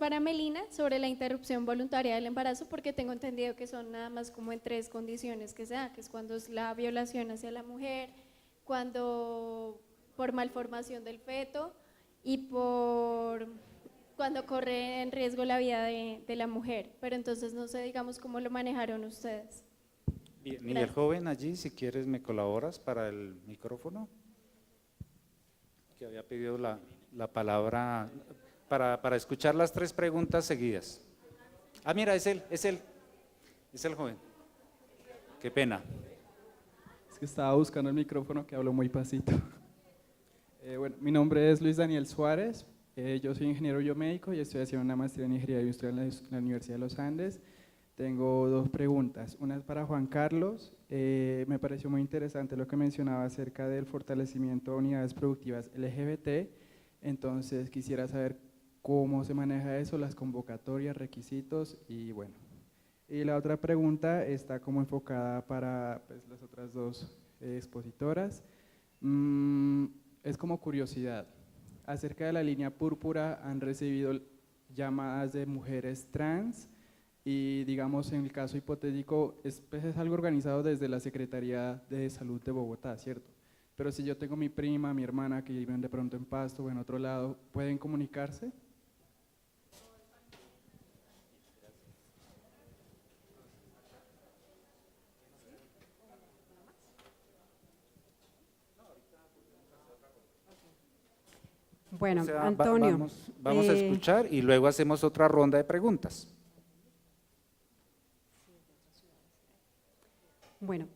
para Melina sobre la interrupción voluntaria del embarazo, porque tengo entendido que son nada más como en 3 condiciones que se da, que es cuando es la violación hacia la mujer, cuando por malformación del feto y por cuando corre en riesgo la vida de la mujer. Pero entonces no sé, digamos, cómo lo manejaron ustedes. Bien, y el joven allí, si quieres, me colaboras para el micrófono, que había pedido la palabra para escuchar las 3 preguntas seguidas. Ah, mira, es el joven. Qué pena. Es que estaba buscando el micrófono que hablo muy pasito. Bueno, mi nombre es Luis Daniel Suárez, yo soy ingeniero biomédico y estoy haciendo una maestría en ingeniería industrial en la Universidad de los Andes. Tengo 2 preguntas, una es para Juan Carlos. Me pareció muy interesante lo que mencionaba acerca del fortalecimiento de unidades productivas LGBT, entonces quisiera saber cómo se maneja eso, las convocatorias, requisitos y bueno. Y la otra pregunta está como enfocada para pues, las otras 2 expositoras. Es como curiosidad, acerca de la línea púrpura han recibido llamadas de mujeres trans y digamos en el caso hipotético pues es algo organizado desde la Secretaría de Salud de Bogotá, ¿cierto? Pero si yo tengo mi prima, mi hermana que viven de pronto en Pasto o en otro lado, ¿pueden comunicarse? Bueno, O sea, Antonio. vamos a escuchar y luego hacemos otra ronda de preguntas. Bueno,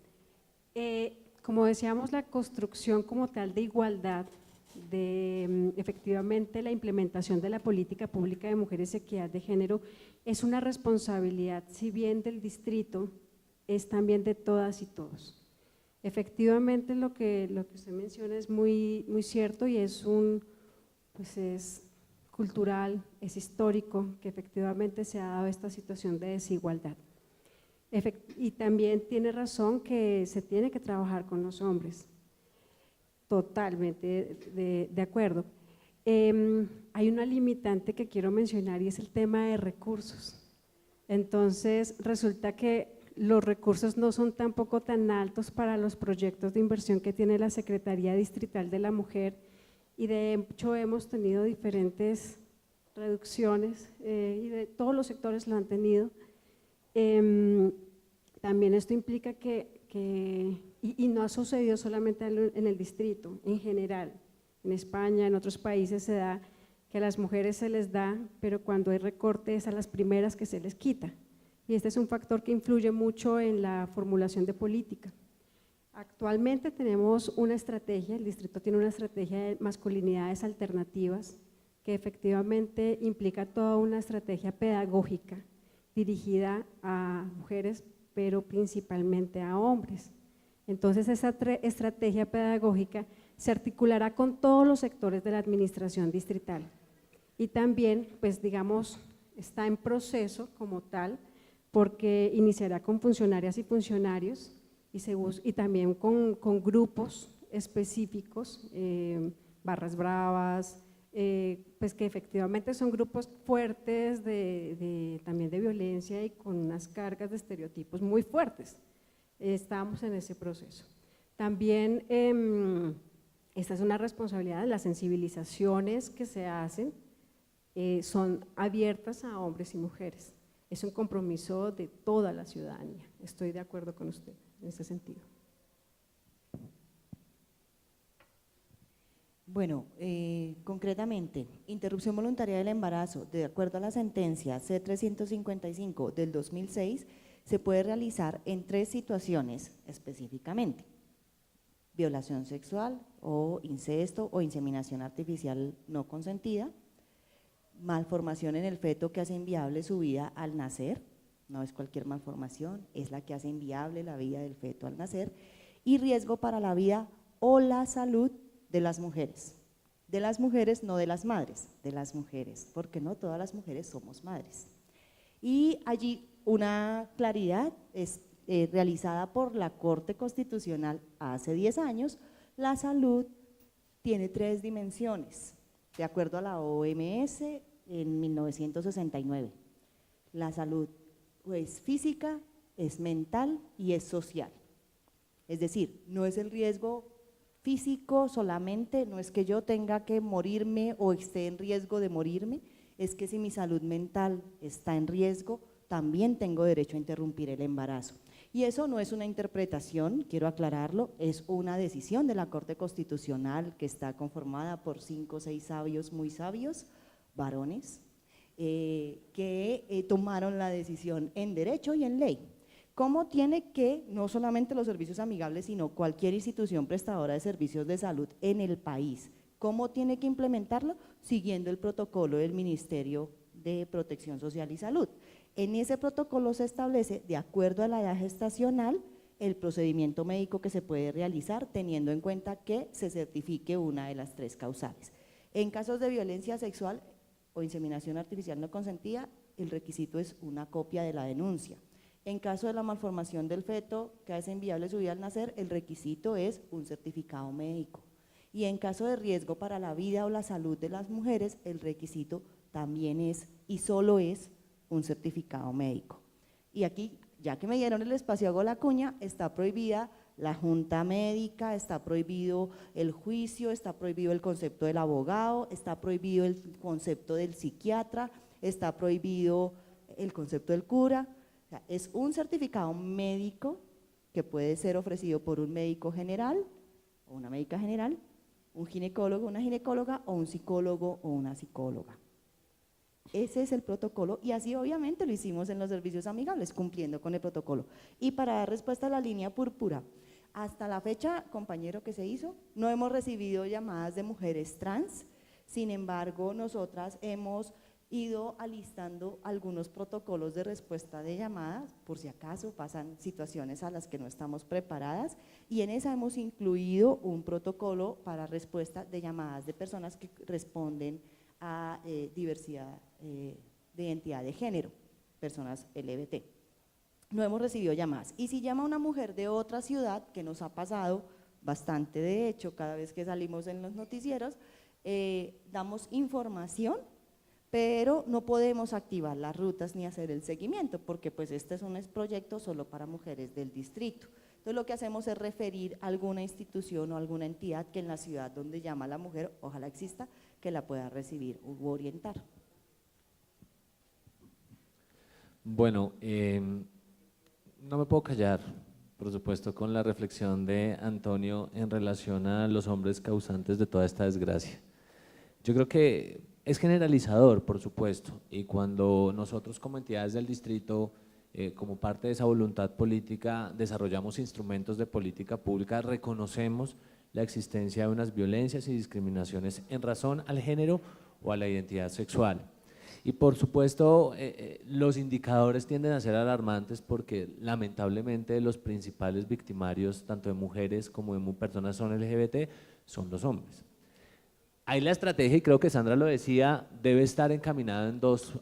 como decíamos, la construcción como tal de igualdad, de efectivamente la implementación de la política pública de mujeres y equidad de género es una responsabilidad, si bien del distrito, es también de todas y todos. Efectivamente lo que usted menciona es muy cierto y pues es cultural, es histórico, que efectivamente se ha dado esta situación de desigualdad. Y también tiene razón que se tiene que trabajar con los hombres, totalmente de acuerdo. Hay una limitante que quiero mencionar y es el tema de recursos. Entonces resulta que los recursos no son tampoco tan altos para los proyectos de inversión que tiene la Secretaría Distrital de la Mujer y de hecho hemos tenido diferentes reducciones y de todos los sectores lo han tenido. También esto implica y no ha sucedido solamente en el distrito, en general, en España, en otros países se da que a las mujeres se les da, pero cuando hay recorte es a las primeras que se les quita. Y este es un factor que influye mucho en la formulación de política. Actualmente tenemos una estrategia, el distrito tiene una estrategia de masculinidades alternativas que efectivamente implica toda una estrategia pedagógica dirigida a mujeres, pero principalmente a hombres. Entonces esa estrategia pedagógica se articulará con todos los sectores de la administración distrital y también, pues digamos, está en proceso como tal, porque iniciará con funcionarias y funcionarios y también con grupos específicos, barras bravas, pues que efectivamente son grupos fuertes también de violencia y con unas cargas de estereotipos muy fuertes. Estamos en ese proceso. También esta es una responsabilidad, las sensibilizaciones que se hacen son abiertas a hombres y mujeres. Es un compromiso de toda la ciudadanía, estoy de acuerdo con usted en ese sentido. Bueno, concretamente, interrupción voluntaria del embarazo, de acuerdo a la sentencia C-355 del 2006, se puede realizar en 3 situaciones específicamente: violación sexual o incesto o inseminación artificial no consentida, malformación en el feto que hace inviable su vida al nacer, no es cualquier malformación, es la que hace inviable la vida del feto al nacer, y riesgo para la vida o la salud de las mujeres, no de las madres, de las mujeres, porque no todas las mujeres somos madres. Y allí una claridad es realizada por la Corte Constitucional hace 10 años, la salud tiene 3 dimensiones, de acuerdo a la OMS, en 1969. La salud es física, es mental y es social. Es decir, no es el riesgo físico solamente, no es que yo tenga que morirme o esté en riesgo de morirme, es que si mi salud mental está en riesgo, también tengo derecho a interrumpir el embarazo. Y eso no es una interpretación, quiero aclararlo, es una decisión de la Corte Constitucional que está conformada por 5 o 6 sabios, muy sabios, varones, que tomaron la decisión en derecho y en ley. ¿Cómo tiene que, no solamente los servicios amigables, sino cualquier institución prestadora de servicios de salud en el país, cómo tiene que implementarlo? Siguiendo el protocolo del Ministerio de Protección Social y Salud. En ese protocolo se establece, de acuerdo a la edad gestacional, el procedimiento médico que se puede realizar, teniendo en cuenta que se certifique una de las 3 causales. En casos de violencia sexual o inseminación artificial no consentida, el requisito es una copia de la denuncia. En caso de la malformación del feto que hace inviable su vida al nacer, el requisito es un certificado médico. Y en caso de riesgo para la vida o la salud de las mujeres, el requisito también es y solo es un certificado médico. Y aquí, ya que me dieron el espacio, hago la cuña, está prohibida la junta médica, está prohibido el juicio, está prohibido el concepto del abogado, está prohibido el concepto del psiquiatra, está prohibido el concepto del cura. O sea, es un certificado médico que puede ser ofrecido por un médico general o una médica general, un ginecólogo, una ginecóloga o un psicólogo o una psicóloga. Ese es el protocolo y así obviamente lo hicimos en los servicios amigables, cumpliendo con el protocolo. Y para dar respuesta a la línea púrpura, hasta la fecha, compañero, que se hizo, no hemos recibido llamadas de mujeres trans, sin embargo, nosotras hemos ido alistando algunos protocolos de respuesta de llamadas, por si acaso pasan situaciones a las que no estamos preparadas, y en esa hemos incluido un protocolo para respuesta de llamadas de personas que responden a diversidad de identidad de género, personas LGBT. No hemos recibido llamadas. Y si llama una mujer de otra ciudad, que nos ha pasado bastante, de hecho, cada vez que salimos en los noticieros, damos información, pero no podemos activar las rutas ni hacer el seguimiento, porque pues este es un proyecto solo para mujeres del distrito. Entonces lo que hacemos es referir a alguna institución o alguna entidad que en la ciudad donde llama la mujer, ojalá exista, que la pueda recibir u orientar. Bueno, no me puedo callar, por supuesto, con la reflexión de Antonio en relación a los hombres causantes de toda esta desgracia. Yo creo que es generalizador, por supuesto, y cuando nosotros como entidades del distrito, como parte de esa voluntad política, desarrollamos instrumentos de política pública, reconocemos la existencia de unas violencias y discriminaciones en razón al género o a la identidad sexual. Y por supuesto, los indicadores tienden a ser alarmantes porque lamentablemente los principales victimarios, tanto de mujeres como de personas son LGBT, son los hombres. Ahí la estrategia, y creo que Sandra lo decía, debe estar encaminada en dos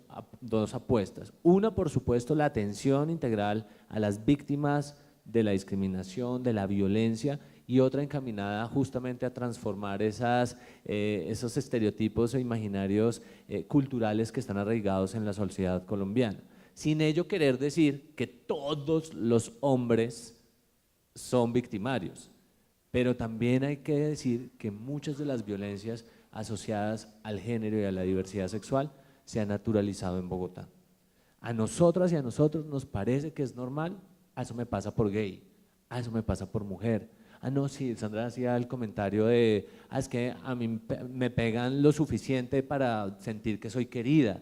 apuestas. Una, por supuesto, la atención integral a las víctimas de la discriminación, de la violencia, y otra encaminada justamente a transformar esos estereotipos e imaginarios culturales que están arraigados en la sociedad colombiana. Sin ello querer decir que todos los hombres son victimarios, pero también hay que decir que muchas de las violencias asociadas al género y a la diversidad sexual se han naturalizado en Bogotá. A nosotras y a nosotros nos parece que es normal, a eso me pasa por gay, a eso me pasa por mujer. Ah, no, sí, Sandra hacía el comentario de, es que a mí me pegan lo suficiente para sentir que soy querida.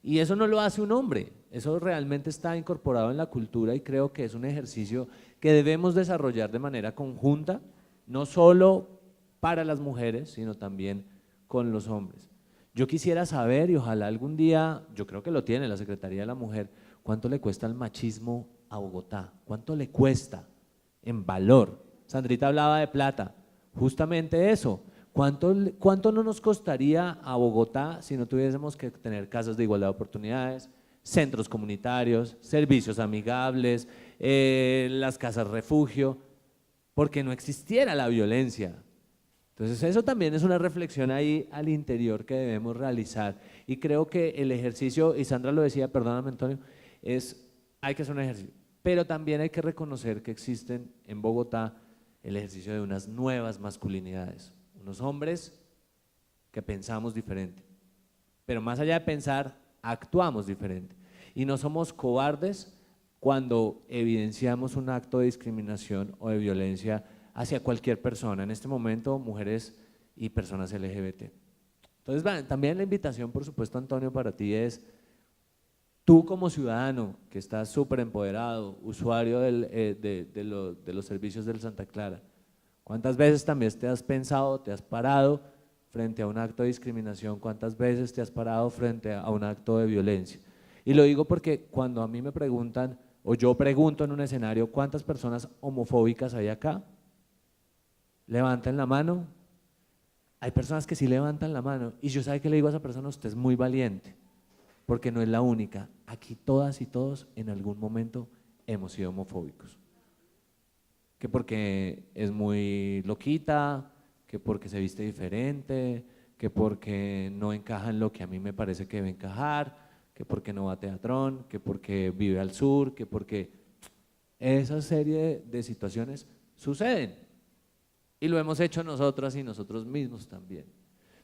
Y eso no lo hace un hombre, eso realmente está incorporado en la cultura y creo que es un ejercicio que debemos desarrollar de manera conjunta, no solo para las mujeres, sino también con los hombres. Yo quisiera saber, y ojalá algún día, yo creo que lo tiene la Secretaría de la Mujer, ¿cuánto le cuesta el machismo a Bogotá? ¿Cuánto le cuesta en valor? Sandrita hablaba de plata, justamente eso. ¿Cuánto no nos costaría a Bogotá si no tuviésemos que tener casas de igualdad de oportunidades, centros comunitarios, servicios amigables, las casas refugio, porque no existiera la violencia? Entonces eso también es una reflexión ahí al interior que debemos realizar, y creo que el ejercicio, y Sandra lo decía, perdóname Antonio, hay que hacer un ejercicio, pero también hay que reconocer que existen en Bogotá el ejercicio de unas nuevas masculinidades, unos hombres que pensamos diferente, pero más allá de pensar, actuamos diferente, y no somos cobardes cuando evidenciamos un acto de discriminación o de violencia hacia cualquier persona, en este momento mujeres y personas LGBT. Entonces, también la invitación, por supuesto, Antonio, para ti es, tú como ciudadano que estás súper empoderado, usuario de los servicios del Santa Clara, ¿cuántas veces también te has pensado, te has parado frente a un acto de discriminación? ¿Cuántas veces te has parado frente a un acto de violencia? Y lo digo porque cuando a mí me preguntan, o yo pregunto en un escenario, ¿cuántas personas homofóbicas hay acá? Levanten la mano. Hay personas que sí levantan la mano, y yo sabe que le digo a esa persona, usted es muy valiente, porque no es la única. Aquí todas y todos en algún momento hemos sido homofóbicos, que porque es muy loquita, que porque se viste diferente, que porque no encaja en lo que a mí me parece que debe encajar, que porque no va a teatrón, que porque vive al sur, que porque… Esa serie de situaciones suceden, y lo hemos hecho nosotras y nosotros mismos también.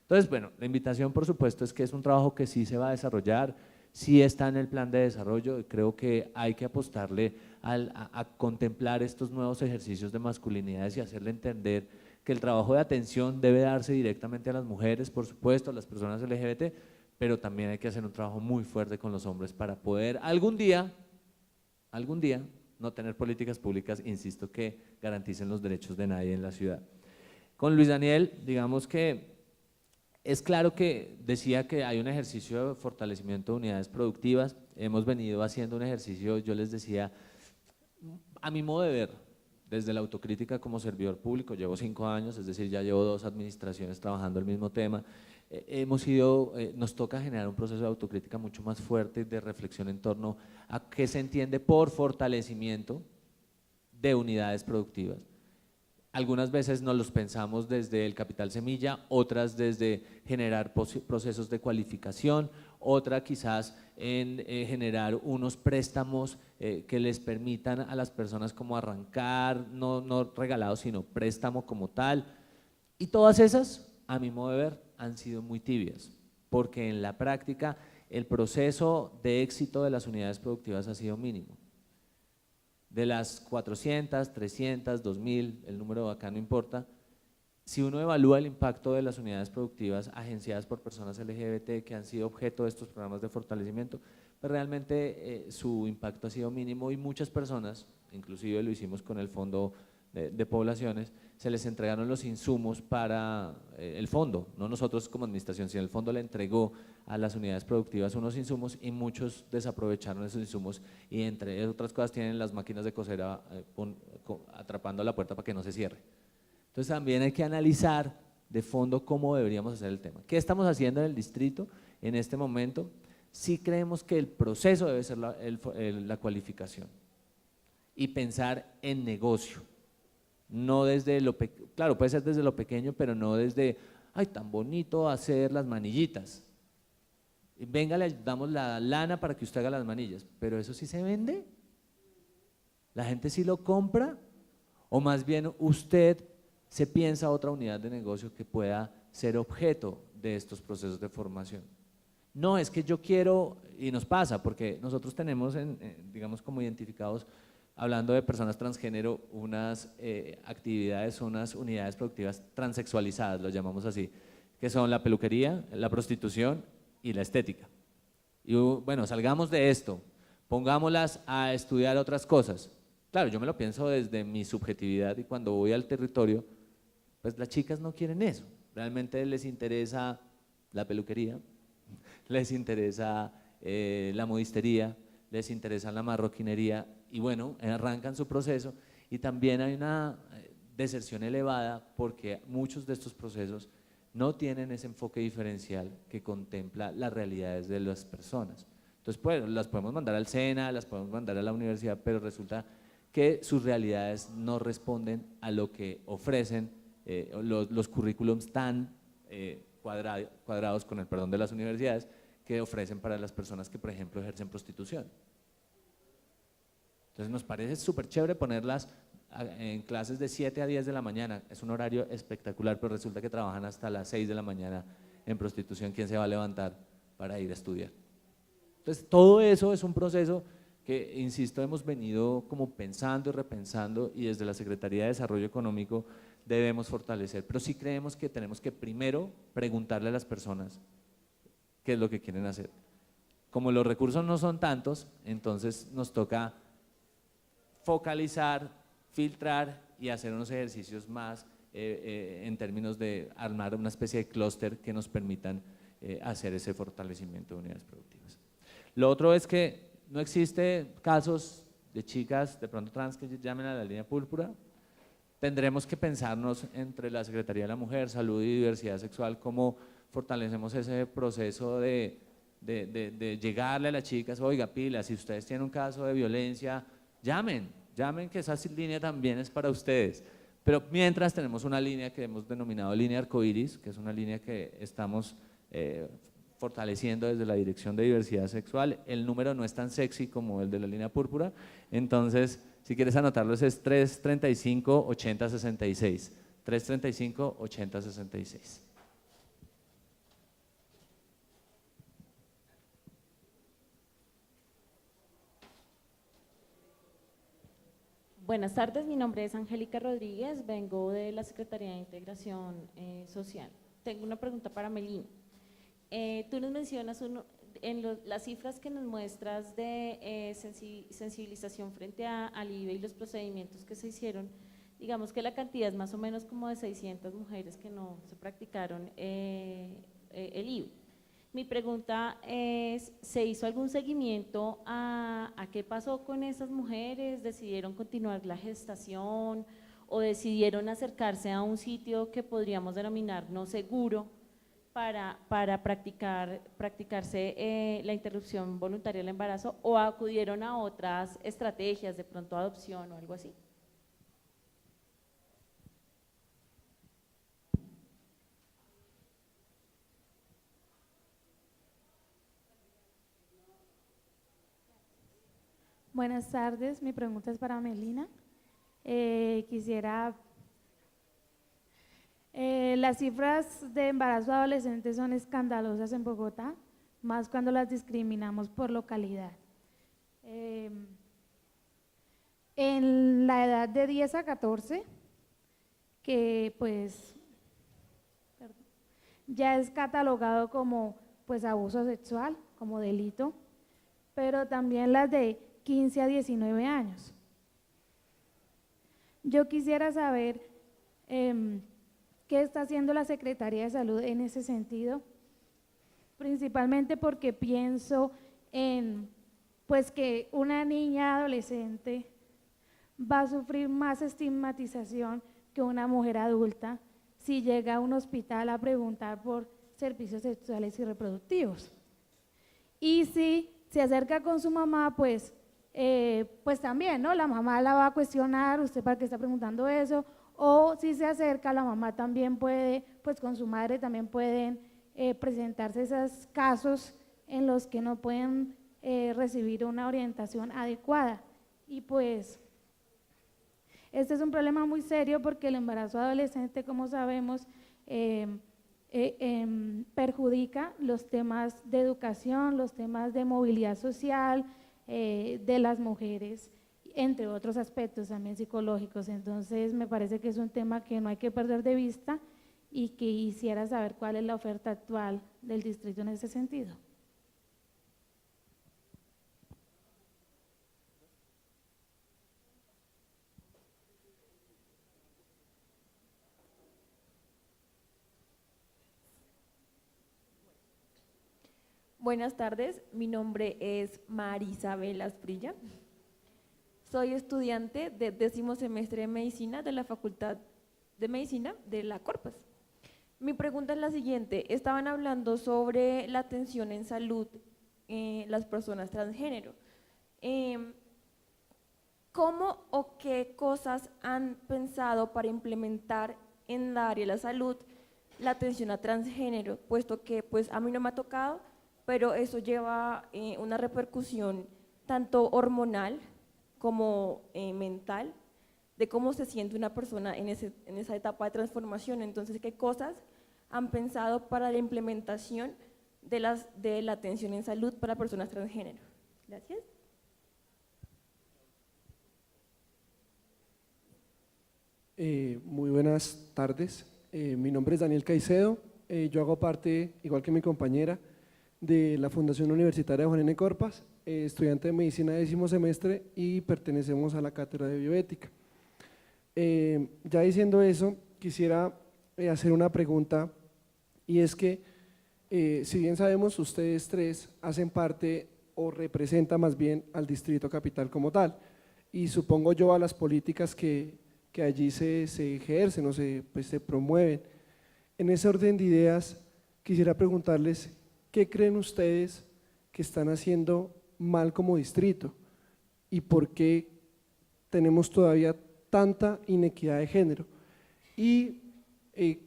Entonces, bueno, la invitación, por supuesto, es que es un trabajo que sí se va a desarrollar, sí está en el plan de desarrollo, y creo que hay que apostarle a contemplar estos nuevos ejercicios de masculinidades y hacerle entender que el trabajo de atención debe darse directamente a las mujeres, por supuesto, a las personas LGBT, pero también hay que hacer un trabajo muy fuerte con los hombres para poder algún día no tener políticas públicas, insisto, que garanticen los derechos de nadie en la ciudad. Con Luis Daniel, digamos que es claro que decía que hay un ejercicio de fortalecimiento de unidades productivas, hemos venido haciendo un ejercicio, yo les decía, a mi modo de ver, desde la autocrítica como servidor público, llevo 5 años, es decir, ya llevo 2 administraciones trabajando el mismo tema, nos toca generar un proceso de autocrítica mucho más fuerte, de reflexión en torno a qué se entiende por fortalecimiento de unidades productivas. Algunas veces nos los pensamos desde el capital semilla, otras desde generar procesos de cualificación, otra quizás en generar unos préstamos que les permitan a las personas como arrancar, no regalados, sino préstamo como tal, y todas esas, a mi modo de ver, han sido muy tibias, porque en la práctica el proceso de éxito de las unidades productivas ha sido mínimo. De las 400, 300, 2000, el número acá no importa, si uno evalúa el impacto de las unidades productivas agenciadas por personas LGBT que han sido objeto de estos programas de fortalecimiento, pues realmente su impacto ha sido mínimo, y muchas personas, inclusive lo hicimos con el Fondo de Poblaciones, se les entregaron los insumos para el fondo, no nosotros como administración, sino el fondo le entregó a las unidades productivas unos insumos, y muchos desaprovecharon esos insumos, y entre otras cosas tienen las máquinas de coser atrapando la puerta para que no se cierre. Entonces también hay que analizar de fondo cómo deberíamos hacer el tema. ¿Qué estamos haciendo en el distrito en este momento? Sí creemos que el proceso debe ser la cualificación y pensar en negocio. No desde claro, puede ser desde lo pequeño, pero no desde, ay, tan bonito hacer las manillitas. Venga, le damos la lana para que usted haga las manillas, pero eso sí se vende, la gente sí lo compra, o más bien usted se piensa otra unidad de negocio que pueda ser objeto de estos procesos de formación. No, es que yo quiero, y nos pasa, porque nosotros tenemos, digamos, como identificados, hablando de personas transgénero, unas actividades, unas unidades productivas transexualizadas, lo llamamos así, que son la peluquería, la prostitución y la estética. Y bueno, salgamos de esto, pongámoslas a estudiar otras cosas. Claro, yo me lo pienso desde mi subjetividad, y cuando voy al territorio, pues las chicas no quieren eso, realmente les interesa la peluquería, les interesa la modistería, les interesa la marroquinería, y bueno, arrancan su proceso, y también hay una deserción elevada porque muchos de estos procesos no tienen ese enfoque diferencial que contempla las realidades de las personas. Entonces, pues, las podemos mandar al SENA, las podemos mandar a la universidad, pero resulta que sus realidades no responden a lo que ofrecen los currículums tan cuadrados, con el perdón de las universidades, que ofrecen para las personas que, por ejemplo, ejercen prostitución. Entonces nos parece súper chévere ponerlas en clases de 7 a 10 de la mañana, es un horario espectacular, pero resulta que trabajan hasta las 6 de la mañana en prostitución. ¿Quién se va a levantar para ir a estudiar? Entonces todo eso es un proceso que, insisto, hemos venido como pensando y repensando, y desde la Secretaría de Desarrollo Económico debemos fortalecer, pero sí creemos que tenemos que primero preguntarle a las personas qué es lo que quieren hacer. Como los recursos no son tantos, entonces nos toca focalizar, filtrar y hacer unos ejercicios más en términos de armar una especie de clúster que nos permitan hacer ese fortalecimiento de unidades productivas. Lo otro es que no existe casos de chicas de pronto trans que llamen a la línea púrpura. Tendremos que pensarnos entre la Secretaría de la Mujer, Salud y Diversidad Sexual cómo fortalecemos ese proceso de llegarle a las chicas, oiga, pila, si ustedes tienen un caso de violencia, llamen que esa línea también es para ustedes. Pero mientras tenemos una línea que hemos denominado línea arcoíris, que es una línea que estamos fortaleciendo desde la Dirección de Diversidad Sexual. El número no es tan sexy como el de la línea púrpura, entonces si quieres anotarlo es 335-8066, 335-8066. Buenas tardes, mi nombre es Angélica Rodríguez, vengo de la Secretaría de Integración Social. Tengo una pregunta para Melina. Tú nos mencionas las cifras que nos muestras de sensibilización frente al IVE y los procedimientos que se hicieron, digamos que la cantidad es más o menos como de 600 mujeres que no se practicaron el IVE. Mi pregunta es, ¿se hizo algún seguimiento a qué pasó con esas mujeres? ¿Decidieron continuar la gestación o decidieron acercarse a un sitio que podríamos denominar no seguro para practicarse la interrupción voluntaria del embarazo, o acudieron a otras estrategias, de pronto adopción o algo así? Buenas tardes, mi pregunta es para Melina. Las cifras de embarazo adolescente son escandalosas en Bogotá, más cuando las discriminamos por localidad. En la edad de 10 a 14, que pues ya es catalogado como pues abuso sexual, como delito, pero también las de 15 a 19 años. Yo quisiera saber qué está haciendo la Secretaría de Salud en ese sentido, principalmente porque pienso en pues que una niña adolescente va a sufrir más estigmatización que una mujer adulta si llega a un hospital a preguntar por servicios sexuales y reproductivos. Y si se acerca con su mamá, pues también, ¿no? La mamá la va a cuestionar, ¿usted para qué está preguntando eso? O si se acerca, la mamá también puede, pues con su madre también pueden presentarse esos casos en los que no pueden recibir una orientación adecuada. Y pues este es un problema muy serio porque el embarazo adolescente, como sabemos, perjudica los temas de educación, los temas de movilidad social de las mujeres, entre otros aspectos también psicológicos. Entonces me parece que es un tema que no hay que perder de vista y que quisiera saber cuál es la oferta actual del distrito en ese sentido. Buenas tardes, mi nombre es Marisabel Asprilla. Soy estudiante de 10º semestre de Medicina de la Facultad de Medicina de la Corpas. Mi pregunta es la siguiente: estaban hablando sobre la atención en salud en las personas transgénero. ¿Cómo o qué cosas han pensado para implementar en la área de la salud la atención a transgénero, puesto que pues a mí no me ha tocado, pero eso lleva una repercusión tanto hormonal como mental, de cómo se siente una persona en esa etapa de transformación. Entonces, ¿qué cosas han pensado para la implementación de la atención en salud para personas transgénero? Gracias. Muy buenas tardes. Mi nombre es Daniel Caicedo. Yo hago parte, igual que mi compañera, de la Fundación Universitaria Juan N. Corpas, estudiante de Medicina de 10º semestre y pertenecemos a la Cátedra de Bioética. Ya diciendo eso, quisiera hacer una pregunta, y es que, si bien sabemos, ustedes tres hacen parte o representan más bien al Distrito Capital como tal, y supongo yo a las políticas que allí se ejercen o pues se promueven. En ese orden de ideas, quisiera preguntarles, ¿qué creen ustedes que están haciendo mal como distrito? ¿Y por qué tenemos todavía tanta inequidad de género? Y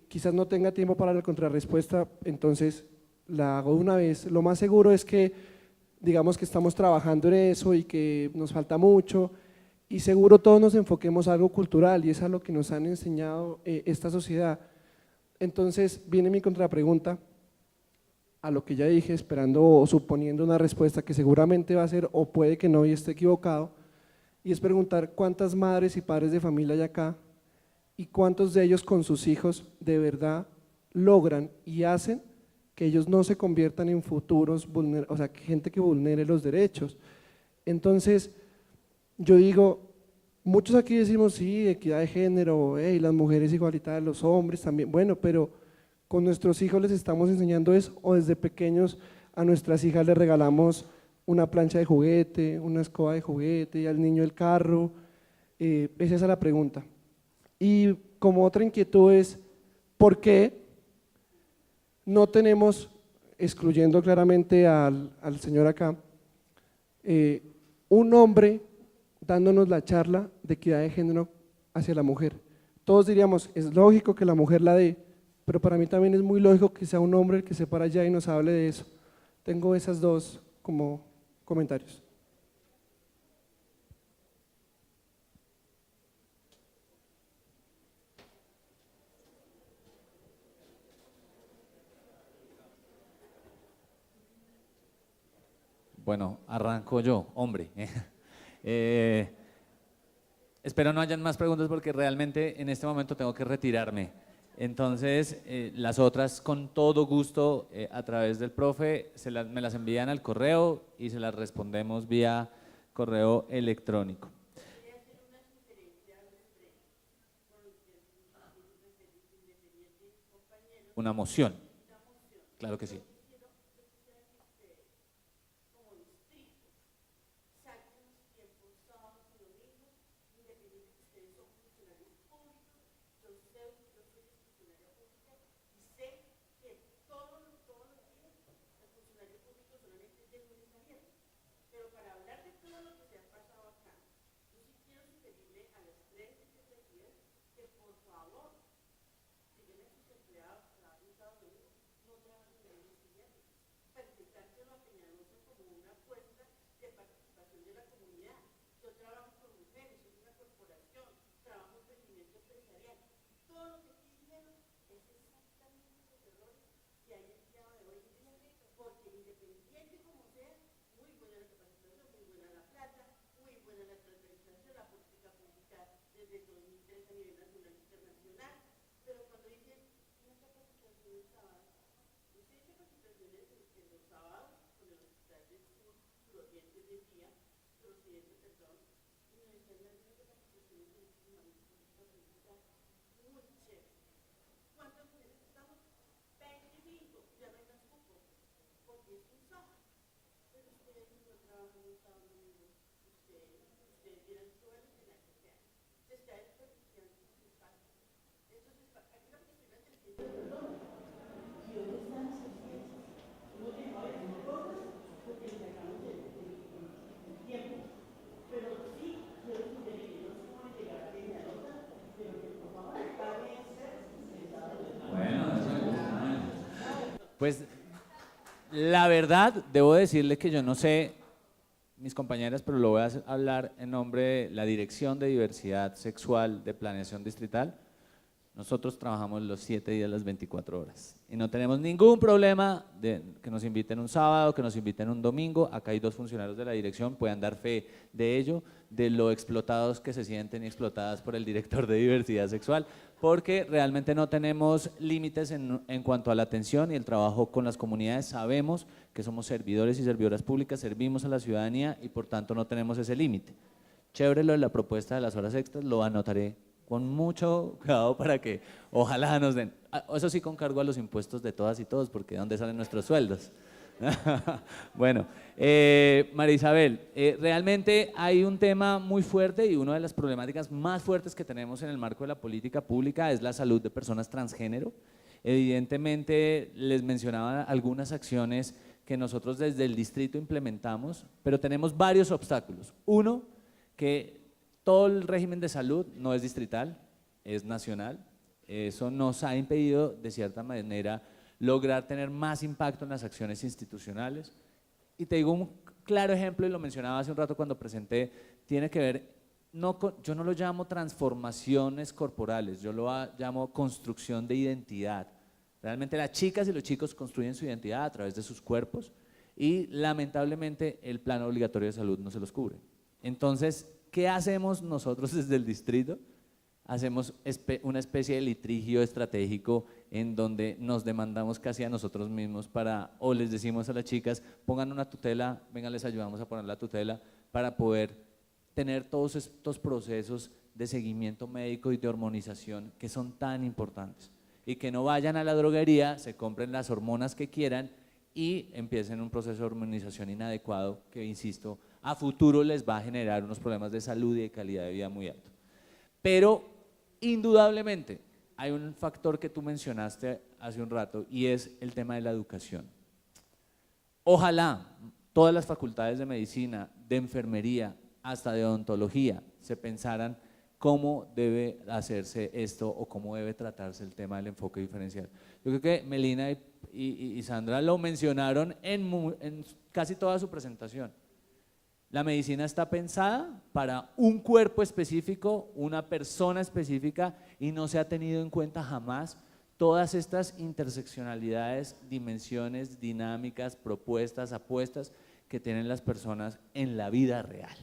quizás no tenga tiempo para la contrarrespuesta, entonces la hago de una vez. Lo más seguro es que digamos que estamos trabajando en eso y que nos falta mucho, y seguro todos nos enfoquemos a algo cultural, y es a lo que nos han enseñado esta sociedad. Entonces viene mi contrapregunta a lo que ya dije, esperando o suponiendo una respuesta que seguramente va a ser o puede que no y esté equivocado, y es preguntar cuántas madres y padres de familia hay acá y cuántos de ellos con sus hijos de verdad logran y hacen que ellos no se conviertan en futuros, o sea, gente que vulnere los derechos. Entonces, yo digo, muchos aquí decimos, sí, equidad de género, las mujeres igualitarias, los hombres también, bueno, pero con nuestros hijos les estamos enseñando eso, o desde pequeños a nuestras hijas les regalamos una plancha de juguete, una escoba de juguete, y al niño el carro. Esa es la pregunta. Y como otra inquietud es, ¿por qué no tenemos, excluyendo claramente al señor acá, un hombre dándonos la charla de equidad de género hacia la mujer? Todos diríamos, es lógico que la mujer la dé, pero para mí también es muy lógico que sea un hombre el que se para allá y nos hable de eso. Tengo esas dos como comentarios. Bueno, arranco yo, hombre. Espero no hayan más preguntas porque realmente en este momento tengo que retirarme. Entonces, las otras con todo gusto a través del profe me las envían al correo y se las respondemos vía correo electrónico. Una moción, claro que sí. Pues la verdad, debo decirle que yo no sé, mis compañeras, pero lo voy a hablar en nombre de la Dirección de Diversidad Sexual de Planeación Distrital. Nosotros trabajamos los 7 días, las 24 horas y no tenemos ningún problema de que nos inviten un sábado, que nos inviten un domingo. Acá hay 2 funcionarios de la dirección, puedan dar fe de ello, de lo explotados que se sienten y explotadas por el director de diversidad sexual, porque realmente no tenemos límites en cuanto a la atención y el trabajo con las comunidades. Sabemos que somos servidores y servidoras públicas, servimos a la ciudadanía y por tanto no tenemos ese límite. Chévere lo de la propuesta de las horas extras, lo anotaré con mucho cuidado para que ojalá nos den, eso sí con cargo a los impuestos de todas y todos, porque ¿de dónde salen nuestros sueldos? Bueno, María Isabel, realmente hay un tema muy fuerte y una de las problemáticas más fuertes que tenemos en el marco de la política pública es la salud de personas transgénero. Evidentemente les mencionaba algunas acciones que nosotros desde el distrito implementamos, pero tenemos varios obstáculos. Uno, que todo el régimen de salud no es distrital, es nacional. Eso nos ha impedido, de cierta manera, lograr tener más impacto en las acciones institucionales. Y te digo un claro ejemplo, y lo mencionaba hace un rato cuando presenté, tiene que ver, yo no lo llamo transformaciones corporales, yo lo llamo construcción de identidad. Realmente las chicas y los chicos construyen su identidad a través de sus cuerpos y lamentablemente el plan obligatorio de salud no se los cubre. Entonces, ¿qué hacemos nosotros desde el distrito? Hacemos una especie de litigio estratégico en donde nos demandamos casi a nosotros mismos o les decimos a las chicas, pongan una tutela, vengan, les ayudamos a poner la tutela para poder tener todos estos procesos de seguimiento médico y de hormonización que son tan importantes y que no vayan a la droguería, se compren las hormonas que quieran y empiecen un proceso de hormonización inadecuado que, insisto, a futuro les va a generar unos problemas de salud y de calidad de vida muy altos. Pero indudablemente hay un factor que tú mencionaste hace un rato y es el tema de la educación. Ojalá todas las facultades de medicina, de enfermería, hasta de odontología se pensaran cómo debe hacerse esto o cómo debe tratarse el tema del enfoque diferencial. Yo creo que Melina y Sandra lo mencionaron en casi toda su presentación. La medicina está pensada para un cuerpo específico, una persona específica y no se ha tenido en cuenta jamás todas estas interseccionalidades, dimensiones, dinámicas, propuestas, apuestas que tienen las personas en la vida real.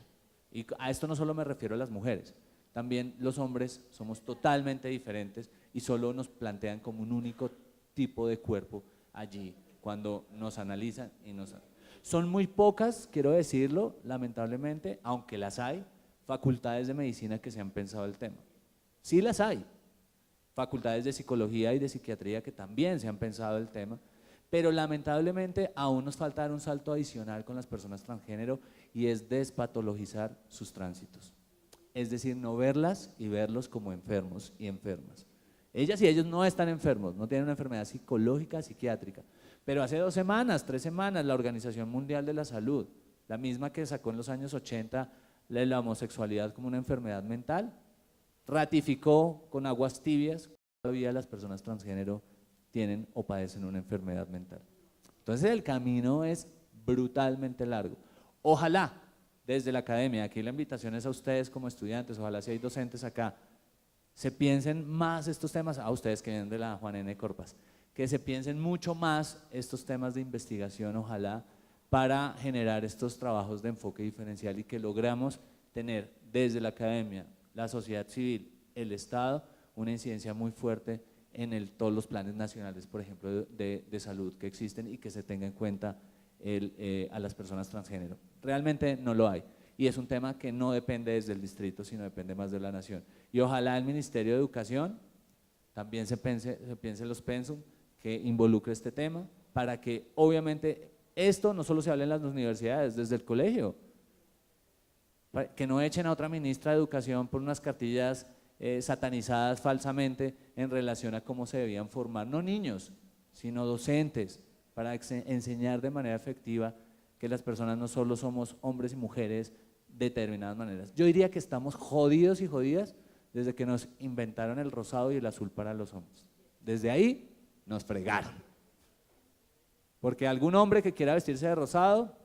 Y a esto no solo me refiero a las mujeres, también los hombres somos totalmente diferentes y solo nos plantean como un único tipo de cuerpo allí cuando nos analizan y nos... Son muy pocas, quiero decirlo, lamentablemente, aunque las hay, facultades de medicina que se han pensado el tema. Sí las hay, facultades de psicología y de psiquiatría que también se han pensado el tema, pero lamentablemente aún nos falta dar un salto adicional con las personas transgénero y es despatologizar sus tránsitos. Es decir, no verlas y verlos como enfermos y enfermas. Ellas y ellos no están enfermos, no tienen una enfermedad psicológica, psiquiátrica. Pero hace 2 semanas, 3 semanas, la Organización Mundial de la Salud, la misma que sacó en los años 80 la homosexualidad como una enfermedad mental, ratificó con aguas tibias que todavía las personas transgénero tienen o padecen una enfermedad mental. Entonces el camino es brutalmente largo. Ojalá desde la academia, aquí la invitación es a ustedes como estudiantes, ojalá si hay docentes acá, se piensen más estos temas, a ustedes que vienen de la Juan N. Corpas, que se piensen mucho más estos temas de investigación, ojalá, para generar estos trabajos de enfoque diferencial y que logramos tener desde la academia, la sociedad civil, el Estado, una incidencia muy fuerte en todos los planes nacionales, por ejemplo, de salud que existen y que se tenga en cuenta a las personas transgénero. Realmente no lo hay y es un tema que no depende desde el distrito, sino depende más de la nación. Y ojalá el Ministerio de Educación también se piense los pensum, que involucre este tema, para que obviamente esto no solo se hable en las universidades, desde el colegio, que no echen a otra ministra de Educación por unas cartillas satanizadas falsamente en relación a cómo se debían formar, no niños, sino docentes, para enseñar de manera efectiva que las personas no solo somos hombres y mujeres de determinadas maneras. Yo diría que estamos jodidos y jodidas desde que nos inventaron el rosado y el azul para los hombres. Desde ahí nos fregaron. Porque algún hombre que quiera vestirse de rosado,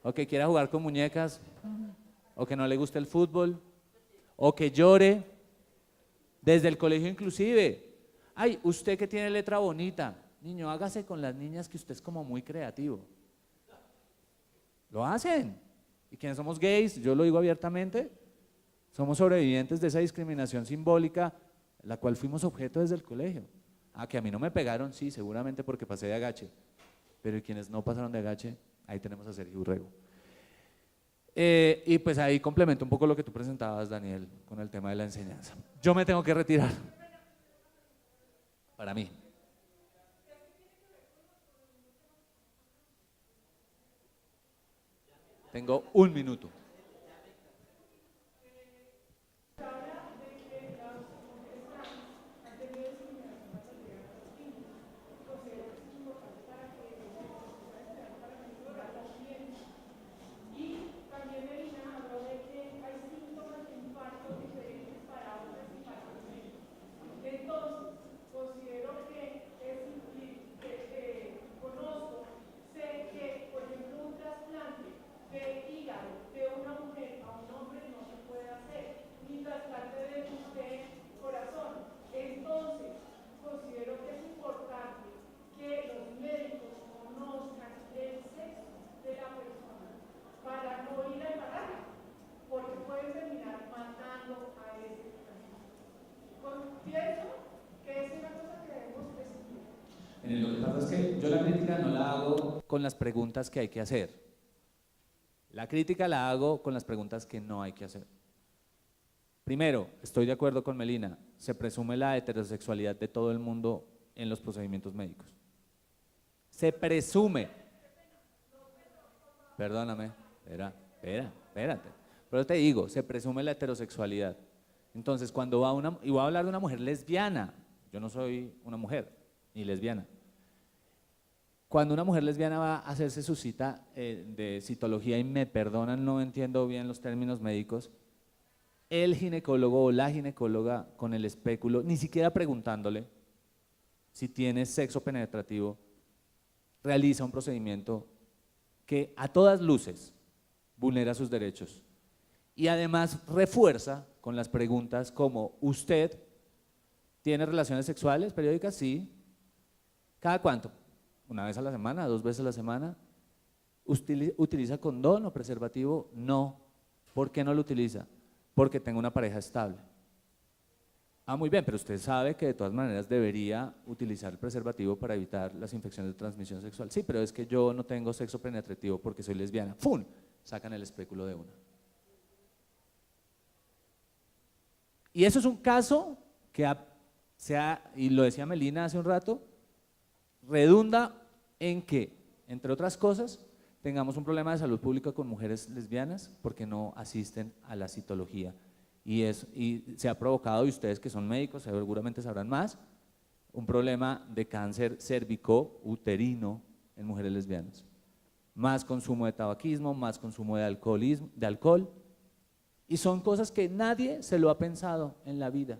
o que quiera jugar con muñecas, o que no le guste el fútbol, o que llore, desde el colegio inclusive. Ay, usted que tiene letra bonita, niño, hágase con las niñas que usted es como muy creativo. Lo hacen. Y quienes somos gays, yo lo digo abiertamente, somos sobrevivientes de esa discriminación simbólica, la cual fuimos objeto desde el colegio. Ah, que a mí no me pegaron, sí, seguramente porque pasé de agache, pero y quienes no pasaron de agache, ahí tenemos a Sergio Urrego. Y pues ahí complemento un poco lo que tú presentabas, Daniel, con el tema de la enseñanza. Yo me tengo que retirar. Para mí. Tengo 1 minuto. Lo que pasa es que yo la crítica no la hago con las preguntas que hay que hacer. La crítica la hago con las preguntas que no hay que hacer. Primero, estoy de acuerdo con Melina, se presume la heterosexualidad de todo el mundo en los procedimientos médicos. Se presume. Perdóname, espérate. Pero te digo, se presume la heterosexualidad. Entonces, cuando va una, y voy a hablar de una mujer lesbiana, yo no soy una mujer, ni lesbiana. Cuando una mujer lesbiana va a hacerse su cita de citología, y me perdonan, no entiendo bien los términos médicos, el ginecólogo o la ginecóloga con el espéculo, ni siquiera preguntándole si tiene sexo penetrativo, realiza un procedimiento que a todas luces vulnera sus derechos y además refuerza con las preguntas como: ¿usted tiene relaciones sexuales periódicas? Sí. ¿Cada cuánto? ¿1 vez a la semana? ¿2 veces a la semana? ¿Utiliza condón o preservativo? No. ¿Por qué no lo utiliza? Porque tengo una pareja estable. Ah, muy bien, pero usted sabe que de todas maneras debería utilizar el preservativo para evitar las infecciones de transmisión sexual. Sí, pero es que yo no tengo sexo penetrativo porque soy lesbiana. ¡Fum! Sacan el espéculo de una. Y eso es un caso que y lo decía Melina hace un rato, redunda en que, entre otras cosas, tengamos un problema de salud pública con mujeres lesbianas porque no asisten a la citología. Y se ha provocado, y ustedes que son médicos seguramente sabrán más, un problema de cáncer cérvico-uterino en mujeres lesbianas. Más consumo de tabaquismo, más consumo de alcohol, y son cosas que nadie se lo ha pensado en la vida.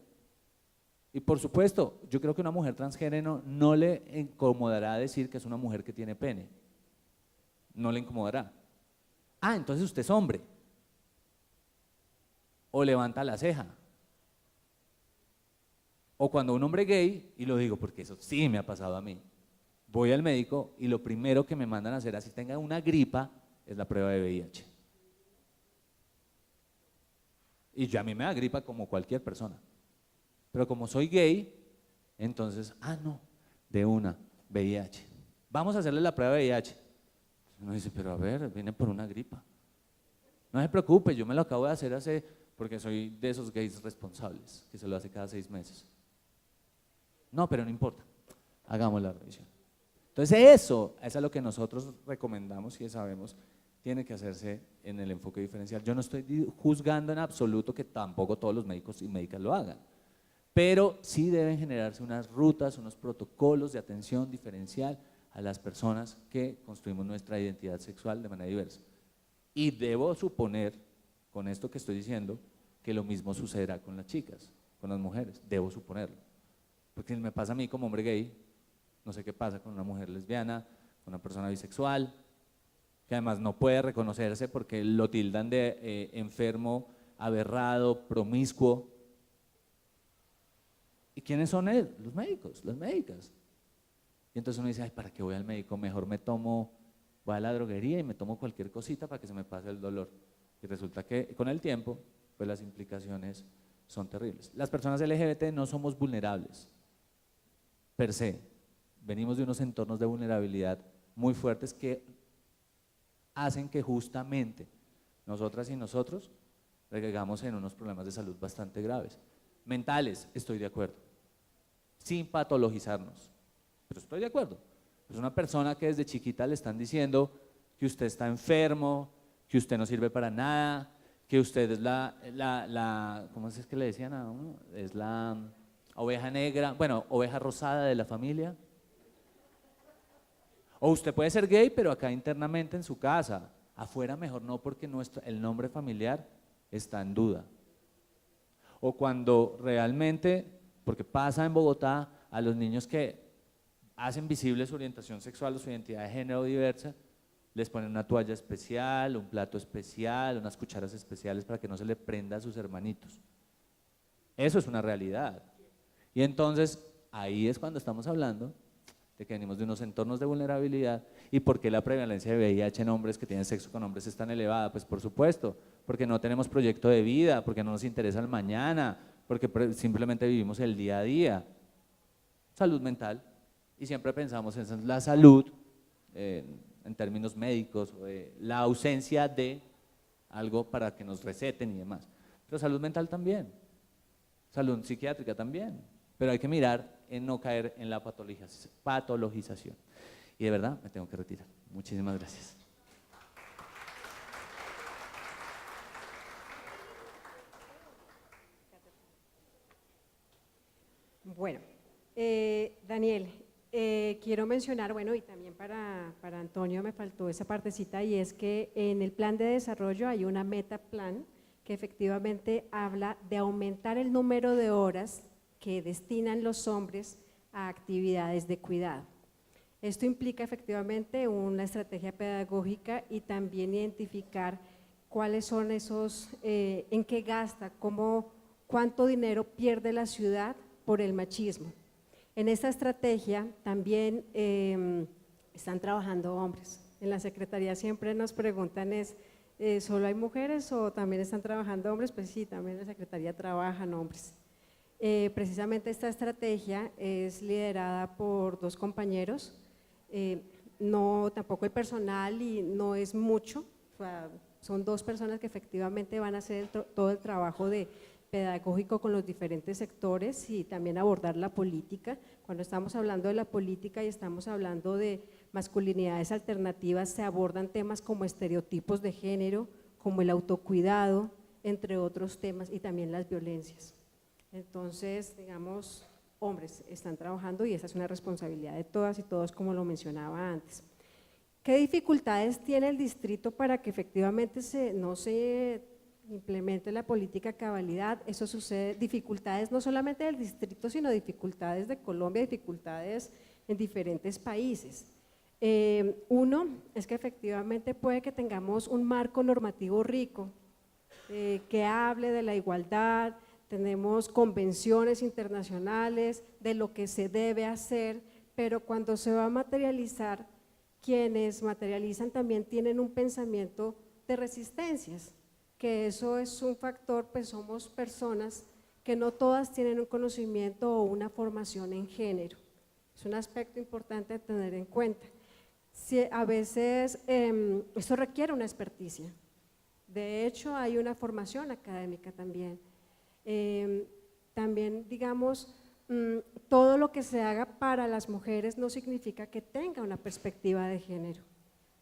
Y por supuesto, yo creo que una mujer transgénero no le incomodará decir que es una mujer que tiene pene. No le incomodará. Ah, entonces usted es hombre. O levanta la ceja. O cuando un hombre gay, y lo digo porque eso sí me ha pasado a mí, voy al médico y lo primero que me mandan a hacer, así tenga una gripa, es la prueba de VIH. Y yo, a mí me da gripa como cualquier persona. Pero como soy gay, entonces, no, de una, VIH. Vamos a hacerle la prueba de VIH. Uno dice, pero a ver, viene por una gripa. No se preocupe, yo me lo acabo de hacer porque soy de esos gays responsables, que se lo hace cada 6 meses. No, pero no importa, hagamos la revisión. Entonces eso es lo que nosotros recomendamos y sabemos tiene que hacerse en el enfoque diferencial. Yo no estoy juzgando en absoluto que tampoco todos los médicos y médicas lo hagan, pero sí deben generarse unas rutas, unos protocolos de atención diferencial a las personas que construimos nuestra identidad sexual de manera diversa. Y debo suponer, con esto que estoy diciendo, que lo mismo sucederá con las chicas, con las mujeres, debo suponerlo. Porque si me pasa a mí como hombre gay, No sé qué pasa con una mujer lesbiana, con una persona bisexual, que además no puede reconocerse porque lo tildan de enfermo, aberrado, promiscuo. ¿Y quiénes son él? Los médicos, las médicas. Y entonces uno dice, ay, ¿para qué voy al médico? Mejor voy a la droguería y me tomo cualquier cosita para que se me pase el dolor. Y resulta que con el tiempo, pues las implicaciones son terribles. Las personas LGBT no somos vulnerables, per se. Venimos de unos entornos de vulnerabilidad muy fuertes que hacen que justamente nosotras y nosotros recaigamos en unos problemas de salud bastante graves. Mentales, estoy de acuerdo, sin patologizarnos, pero estoy de acuerdo. Es una persona que desde chiquita le están diciendo que usted está enfermo, que usted no sirve para nada, que usted es ¿cómo es que le decían a uno? Es la oveja negra, bueno, oveja rosada de la familia. O usted puede ser gay, pero acá internamente en su casa, afuera mejor no, porque el nombre familiar está en duda. O cuando realmente, porque pasa en Bogotá, a los niños que hacen visible su orientación sexual o su identidad de género diversa, les ponen una toalla especial, un plato especial, unas cucharas especiales para que no se le prenda a sus hermanitos. Eso es una realidad. Y entonces, ahí es cuando estamos hablando de que venimos de unos entornos de vulnerabilidad. ¿Y por qué la prevalencia de VIH en hombres que tienen sexo con hombres es tan elevada? Pues por supuesto, porque no tenemos proyecto de vida, porque no nos interesa el mañana, porque simplemente vivimos el día a día. Salud mental, y siempre pensamos en la salud en términos médicos, la ausencia de algo para que nos receten y demás. Pero salud mental también, salud psiquiátrica también, pero hay que mirar en no caer en la patologización. Y de verdad me tengo que retirar. Muchísimas gracias. Bueno, Daniel, quiero mencionar, bueno, y también para Antonio me faltó esa partecita, y es que en el plan de desarrollo hay una meta plan que efectivamente habla de aumentar el número de horas que destinan los hombres a actividades de cuidado. Esto implica efectivamente una estrategia pedagógica y también identificar cuáles son esos, en qué gasta, cuánto dinero pierde la ciudad por el machismo. En esta estrategia también están trabajando hombres. En la Secretaría siempre nos preguntan ¿solo hay mujeres o también están trabajando hombres? Pues sí, también en la Secretaría trabajan hombres. Precisamente esta estrategia es liderada por 2 compañeros, tampoco el personal y no es mucho, o sea, son 2 personas que efectivamente van a hacer todo el trabajo pedagógico con los diferentes sectores y también abordar la política. Cuando estamos hablando de la política y estamos hablando de masculinidades alternativas, se abordan temas como estereotipos de género, como el autocuidado, entre otros temas, y también las violencias. Entonces, digamos, hombres están trabajando y esa es una responsabilidad de todas y todos, como lo mencionaba antes. ¿Qué dificultades tiene el distrito para que efectivamente no se implemente la política de cabalidad? Eso sucede, dificultades no solamente del distrito, sino dificultades de Colombia, dificultades en diferentes países. Uno es que efectivamente puede que tengamos un marco normativo rico que hable de la igualdad, tenemos convenciones internacionales de lo que se debe hacer, pero cuando se va a materializar, quienes materializan también tienen un pensamiento de resistencias, que eso es un factor, pues somos personas que no todas tienen un conocimiento o una formación en género. Es un aspecto importante de tener en cuenta. A veces esto requiere una experticia, de hecho hay una formación académica también. También, digamos, todo lo que se haga para las mujeres no significa que tenga una perspectiva de género.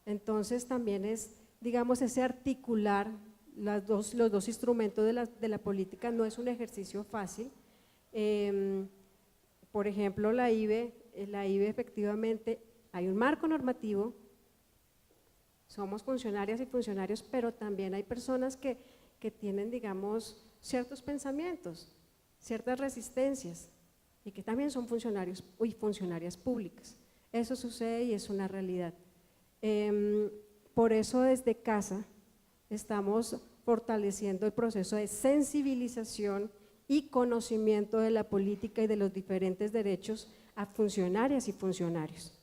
Entonces también es, digamos, ese articular los dos instrumentos de la política no es un ejercicio fácil. Por ejemplo, la IVE efectivamente hay un marco normativo, somos funcionarias y funcionarios, pero también hay personas que tienen, digamos, ciertos pensamientos, ciertas resistencias. y que también son funcionarios y funcionarias públicas. Eso sucede y es una realidad. Por eso desde casa estamos fortaleciendo el proceso de sensibilización y conocimiento de la política y de los diferentes derechos a funcionarias y funcionarios.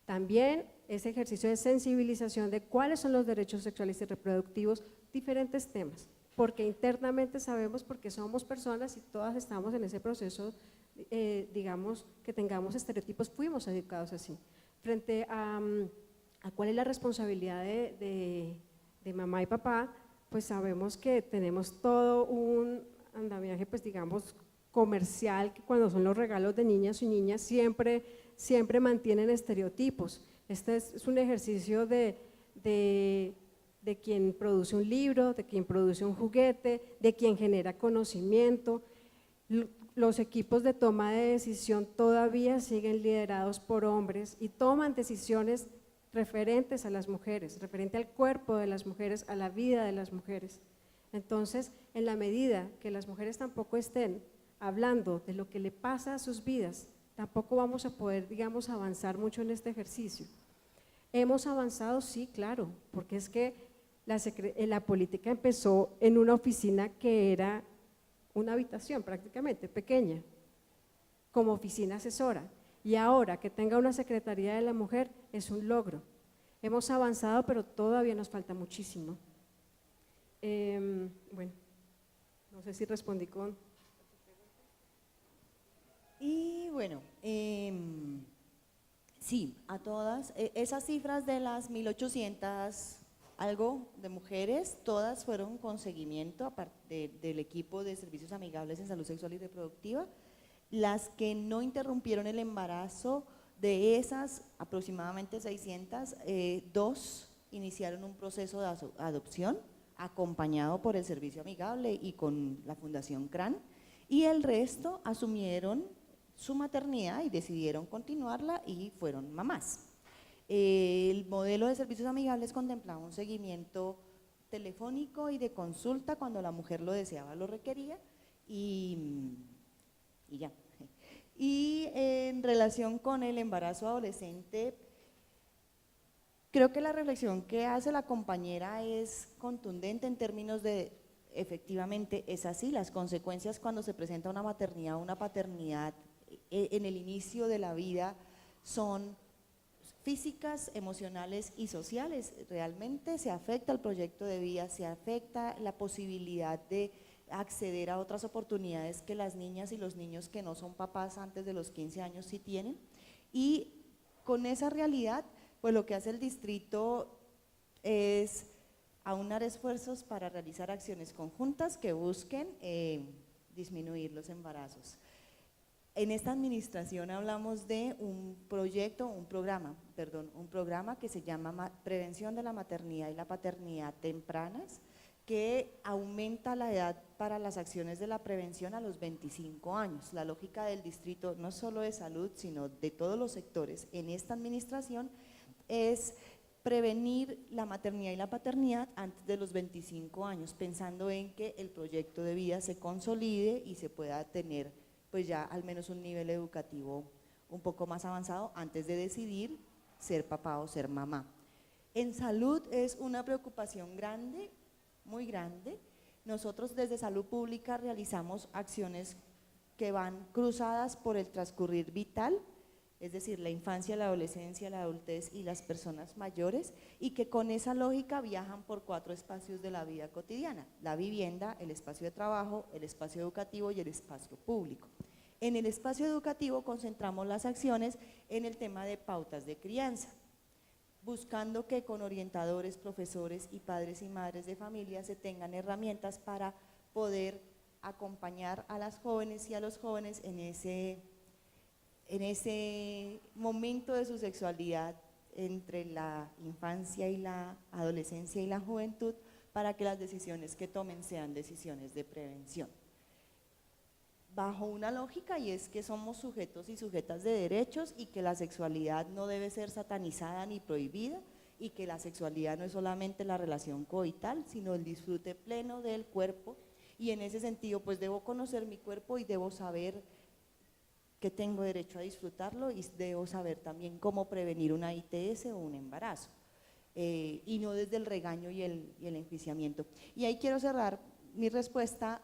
También ese ejercicio de sensibilización de cuáles son los derechos sexuales y reproductivos, diferentes temas, porque internamente sabemos, porque somos personas y todas estamos en ese proceso, digamos, que tengamos estereotipos, fuimos educados así. Frente a cuál es la responsabilidad de mamá y papá, pues sabemos que tenemos todo un andamiaje, pues digamos, comercial, que cuando son los regalos de niñas y niñas siempre mantienen estereotipos. Este es un ejercicio de quien produce un libro, de quien produce un juguete, de quien genera conocimiento. Los equipos de toma de decisión todavía siguen liderados por hombres y toman decisiones referentes a las mujeres, referente al cuerpo de las mujeres, a la vida de las mujeres. Entonces, en la medida que las mujeres tampoco estén hablando de lo que le pasa a sus vidas, tampoco vamos a poder, digamos, avanzar mucho en este ejercicio. ¿Hemos avanzado? Sí, claro, porque es que la política empezó en una oficina que era una habitación prácticamente pequeña, como oficina asesora, y ahora que tenga una Secretaría de la Mujer es un logro. Hemos avanzado, pero todavía nos falta muchísimo. Bueno, no sé si respondí con… Y bueno, sí, a todas, esas cifras de las 1.800 algo de mujeres, todas fueron con seguimiento aparte del equipo de servicios amigables en salud sexual y reproductiva. Las que no interrumpieron el embarazo, de esas aproximadamente 600, 2 iniciaron un proceso de adopción acompañado por el servicio amigable y con la Fundación CRAN, y el resto asumieron su maternidad y decidieron continuarla y fueron mamás. El modelo de servicios amigables contemplaba un seguimiento telefónico y de consulta cuando la mujer lo deseaba, lo requería y ya. Y en relación con el embarazo adolescente, creo que la reflexión que hace la compañera es contundente en términos de, efectivamente es así, las consecuencias cuando se presenta una maternidad o una paternidad en el inicio de la vida son físicas, emocionales y sociales. Realmente se afecta el proyecto de vida, se afecta la posibilidad de acceder a otras oportunidades que las niñas y los niños que no son papás antes de los 15 años sí tienen, y con esa realidad pues lo que hace el distrito es aunar esfuerzos para realizar acciones conjuntas que busquen disminuir los embarazos. En esta administración hablamos de un programa que se llama Prevención de la Maternidad y la Paternidad Tempranas, que aumenta la edad para las acciones de la prevención a los 25 años. La lógica del distrito, no solo de salud, sino de todos los sectores en esta administración, es prevenir la maternidad y la paternidad antes de los 25 años, pensando en que el proyecto de vida se consolide y se pueda tener pues ya al menos un nivel educativo un poco más avanzado antes de decidir ser papá o ser mamá. En salud es una preocupación grande, muy grande. Nosotros desde Salud Pública realizamos acciones que van cruzadas por el transcurrir vital, es decir, la infancia, la adolescencia, la adultez y las personas mayores, y que con esa lógica viajan por 4 espacios de la vida cotidiana: la vivienda, el espacio de trabajo, el espacio educativo y el espacio público. En el espacio educativo concentramos las acciones en el tema de pautas de crianza, buscando que con orientadores, profesores y padres y madres de familia se tengan herramientas para poder acompañar a las jóvenes y a los jóvenes en ese momento de su sexualidad entre la infancia y la adolescencia y la juventud, para que las decisiones que tomen sean decisiones de prevención. Bajo una lógica, y es que somos sujetos y sujetas de derechos y que la sexualidad no debe ser satanizada ni prohibida, y que la sexualidad no es solamente la relación coital, sino el disfrute pleno del cuerpo, y en ese sentido pues debo conocer mi cuerpo y debo saber que tengo derecho a disfrutarlo y debo saber también cómo prevenir una ITS o un embarazo, y no desde el regaño y el enjuiciamiento. Y ahí quiero cerrar mi respuesta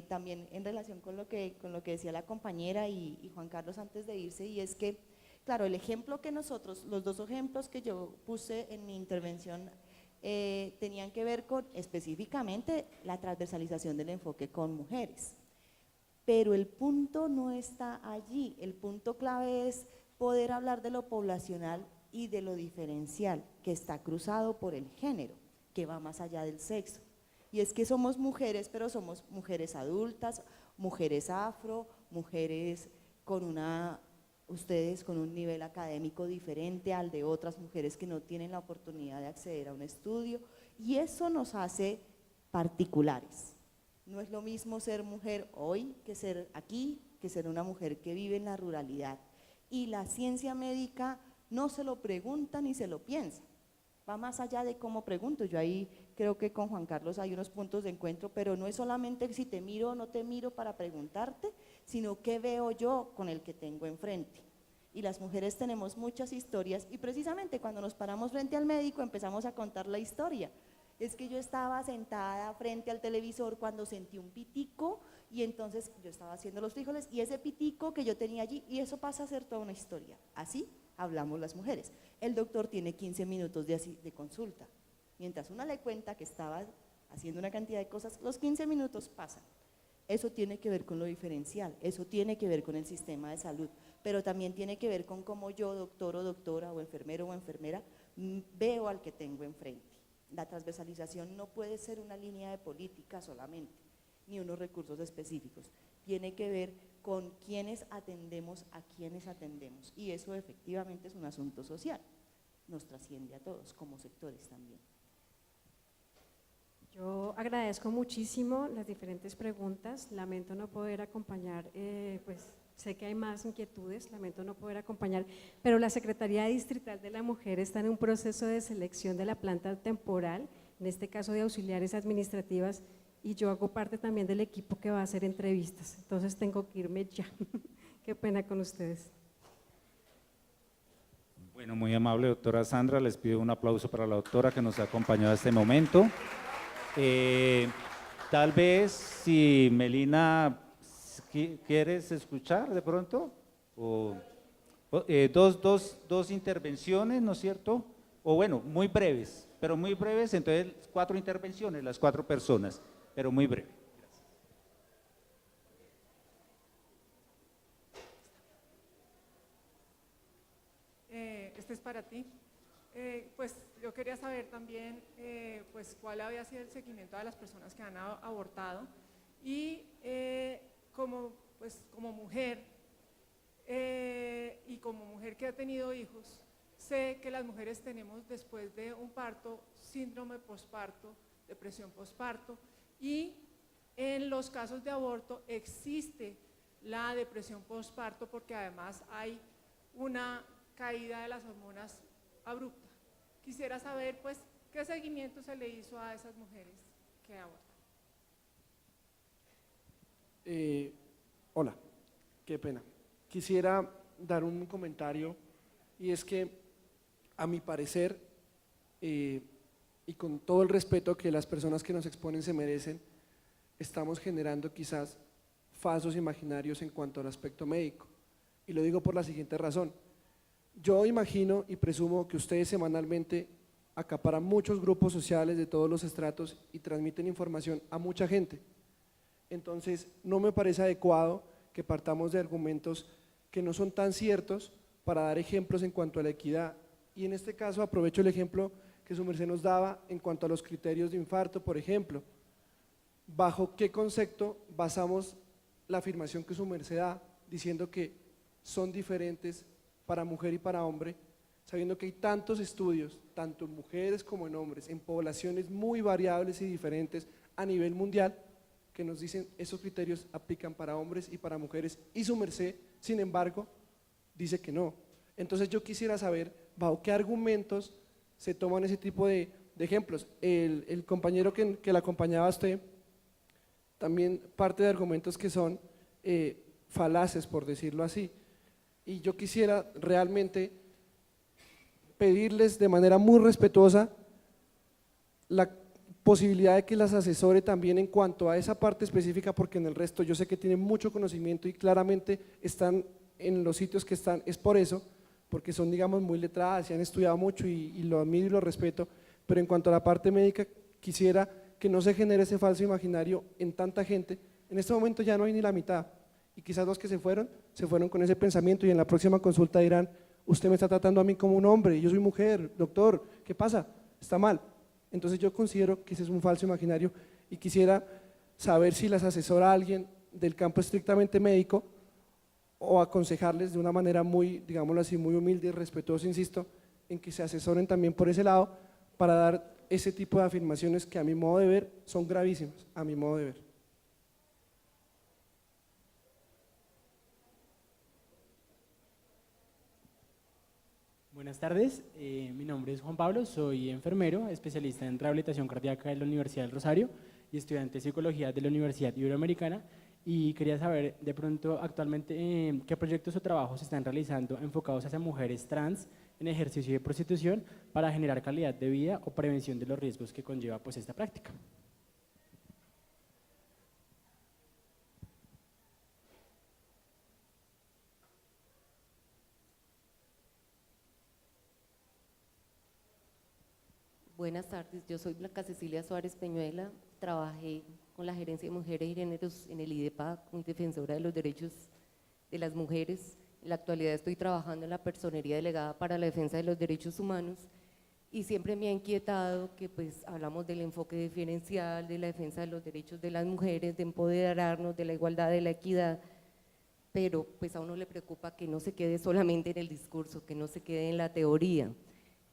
también en relación con lo que decía la compañera y Juan Carlos antes de irse, y es que, claro, el ejemplo que nosotros, los dos ejemplos que yo puse en mi intervención tenían que ver con específicamente la transversalización del enfoque con mujeres. Pero el punto no está allí, el punto clave es poder hablar de lo poblacional y de lo diferencial, que está cruzado por el género, que va más allá del sexo. Y es que somos mujeres, pero somos mujeres adultas, mujeres afro, mujeres ustedes con un nivel académico diferente al de otras mujeres que no tienen la oportunidad de acceder a un estudio, y eso nos hace particulares. No es lo mismo ser mujer hoy que ser aquí, que ser una mujer que vive en la ruralidad. Y la ciencia médica no se lo pregunta ni se lo piensa, va más allá de cómo pregunto. Yo ahí creo que con Juan Carlos hay unos puntos de encuentro, pero no es solamente si te miro o no te miro para preguntarte, sino qué veo yo con el que tengo enfrente. Y las mujeres tenemos muchas historias, y precisamente cuando nos paramos frente al médico empezamos a contar la historia. Es que yo estaba sentada frente al televisor cuando sentí un pitico, y entonces yo estaba haciendo los frijoles y ese pitico que yo tenía allí, y eso pasa a ser toda una historia. Así hablamos las mujeres. El doctor tiene 15 minutos de consulta. Mientras una le cuenta que estaba haciendo una cantidad de cosas, los 15 minutos pasan. Eso tiene que ver con lo diferencial, eso tiene que ver con el sistema de salud, pero también tiene que ver con cómo yo, doctor o doctora, o enfermero o enfermera, veo al que tengo enfrente. La transversalización no puede ser una línea de política solamente, ni unos recursos específicos. Tiene que ver con quiénes atendemos a quiénes atendemos, y eso efectivamente es un asunto social, nos trasciende a todos como sectores también. Yo agradezco muchísimo las diferentes preguntas, lamento no poder acompañar, pues sé que hay más inquietudes, lamento no poder acompañar, pero la Secretaría Distrital de la Mujer está en un proceso de selección de la planta temporal, en este caso de auxiliares administrativas, y yo hago parte también del equipo que va a hacer entrevistas, entonces tengo que irme ya. Qué pena con ustedes. Bueno, muy amable doctora Sandra, les pido un aplauso para la doctora que nos ha acompañado a este momento. Tal vez si Melina, ¿quieres escuchar de pronto? Dos intervenciones, ¿no es cierto? O bueno, muy breves, pero muy breves, entonces 4 intervenciones, las 4 personas, pero muy breve. Este es para ti. Pues yo quería saber también pues cuál había sido el seguimiento de las personas que han abortado, y como mujer y como mujer que ha tenido hijos, sé que las mujeres tenemos después de un parto síndrome posparto, depresión posparto, y en los casos de aborto existe la depresión posparto porque además hay una caída de las hormonas abrupta. Quisiera saber pues qué seguimiento se le hizo a esas mujeres que abortan. Hola, qué pena. Quisiera dar un comentario, y es que a mi parecer, y con todo el respeto que las personas que nos exponen se merecen, estamos generando quizás falsos imaginarios en cuanto al aspecto médico, y lo digo por la siguiente razón. Yo imagino y presumo que ustedes semanalmente acaparan muchos grupos sociales de todos los estratos y transmiten información a mucha gente. Entonces, no me parece adecuado que partamos de argumentos que no son tan ciertos para dar ejemplos en cuanto a la equidad. Y en este caso aprovecho el ejemplo que su merced nos daba en cuanto a los criterios de infarto, por ejemplo. ¿Bajo qué concepto basamos la afirmación que su merced da diciendo que son diferentes para mujer y para hombre, sabiendo que hay tantos estudios, tanto en mujeres como en hombres, en poblaciones muy variables y diferentes a nivel mundial, que nos dicen esos criterios aplican para hombres y para mujeres, y su merced, sin embargo, dice que no? Entonces yo quisiera saber bajo qué argumentos se toman ese tipo de ejemplos. El compañero que la acompañaba a usted, también parte de argumentos que son falaces, por decirlo así. Y yo quisiera realmente pedirles de manera muy respetuosa la posibilidad de que las asesore también en cuanto a esa parte específica, porque en el resto yo sé que tienen mucho conocimiento y claramente están en los sitios que están, es por eso, porque son, digamos, muy letradas y han estudiado mucho y lo admiro y lo respeto, pero en cuanto a la parte médica quisiera que no se genere ese falso imaginario en tanta gente. En este momento ya no hay ni la mitad y quizás los que se fueron con ese pensamiento y en la próxima consulta dirán, usted me está tratando a mí como un hombre, yo soy mujer, doctor, ¿qué pasa? Está mal. Entonces yo considero que ese es un falso imaginario y quisiera saber si las asesora alguien del campo estrictamente médico o aconsejarles de una manera muy, digámoslo así, muy humilde y respetuosa, insisto, en que se asesoren también por ese lado para dar ese tipo de afirmaciones que a mi modo de ver son gravísimas, a mi modo de ver. Buenas tardes, mi nombre es Juan Pablo, soy enfermero, especialista en rehabilitación cardíaca de la Universidad del Rosario y estudiante de psicología de la Universidad Iberoamericana, y quería saber de pronto actualmente qué proyectos o trabajos se están realizando enfocados hacia mujeres trans en ejercicio de prostitución para generar calidad de vida o prevención de los riesgos que conlleva pues esta práctica. Buenas tardes, yo soy Blanca Cecilia Suárez Peñuela, trabajé con la Gerencia de Mujeres y Géneros en el IDEPA como defensora de los derechos de las mujeres. En la actualidad estoy trabajando en la Personería Delegada para la Defensa de los Derechos Humanos y siempre me ha inquietado que pues hablamos del enfoque diferencial, de la defensa de los derechos de las mujeres, de empoderarnos, de la igualdad, de la equidad, pero pues a uno le preocupa que no se quede solamente en el discurso, que no se quede en la teoría.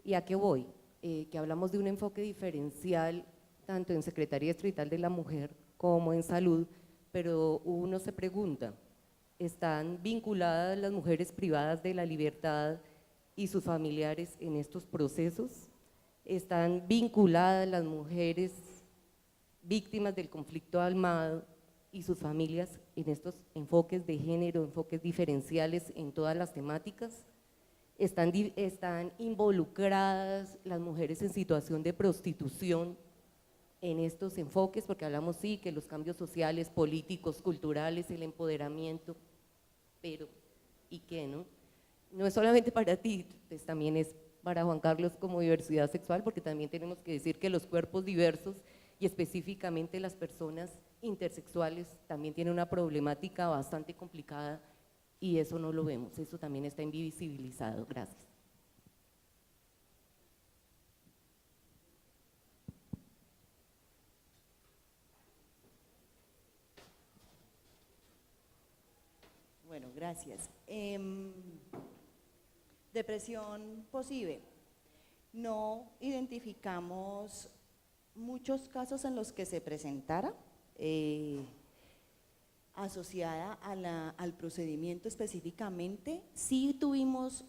¿Y a qué voy? Que hablamos de un enfoque diferencial tanto en Secretaría Distrital de la Mujer como en Salud, pero uno se pregunta, ¿están vinculadas las mujeres privadas de la libertad y sus familiares en estos procesos? ¿Están vinculadas las mujeres víctimas del conflicto armado y sus familias en estos enfoques de género, enfoques diferenciales en todas las temáticas? Están involucradas las mujeres en situación de prostitución en estos enfoques, porque hablamos sí que los cambios sociales, políticos, culturales, el empoderamiento, pero ¿y qué no? No es solamente para ti, pues también es para Juan Carlos como diversidad sexual, porque también tenemos que decir que los cuerpos diversos y específicamente las personas intersexuales también tienen una problemática bastante complicada. Y eso no lo vemos, eso también está invisibilizado. Gracias. Bueno, gracias. Depresión posible. No identificamos muchos casos en los que se presentara, asociada al procedimiento específicamente. Sí tuvimos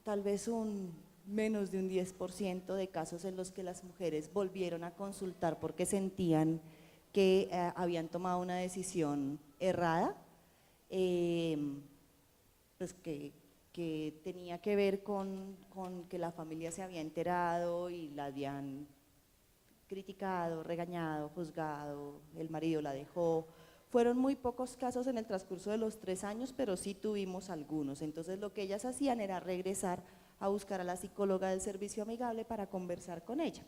tal vez menos de un 10% de casos en los que las mujeres volvieron a consultar porque sentían que habían tomado una decisión errada, pues que tenía que ver con que la familia se había enterado y la habían criticado, regañado, juzgado, el marido la dejó. Fueron muy pocos casos en el transcurso de los 3 años, pero sí tuvimos algunos. Entonces lo que ellas hacían era regresar a buscar a la psicóloga del servicio amigable para conversar con ella.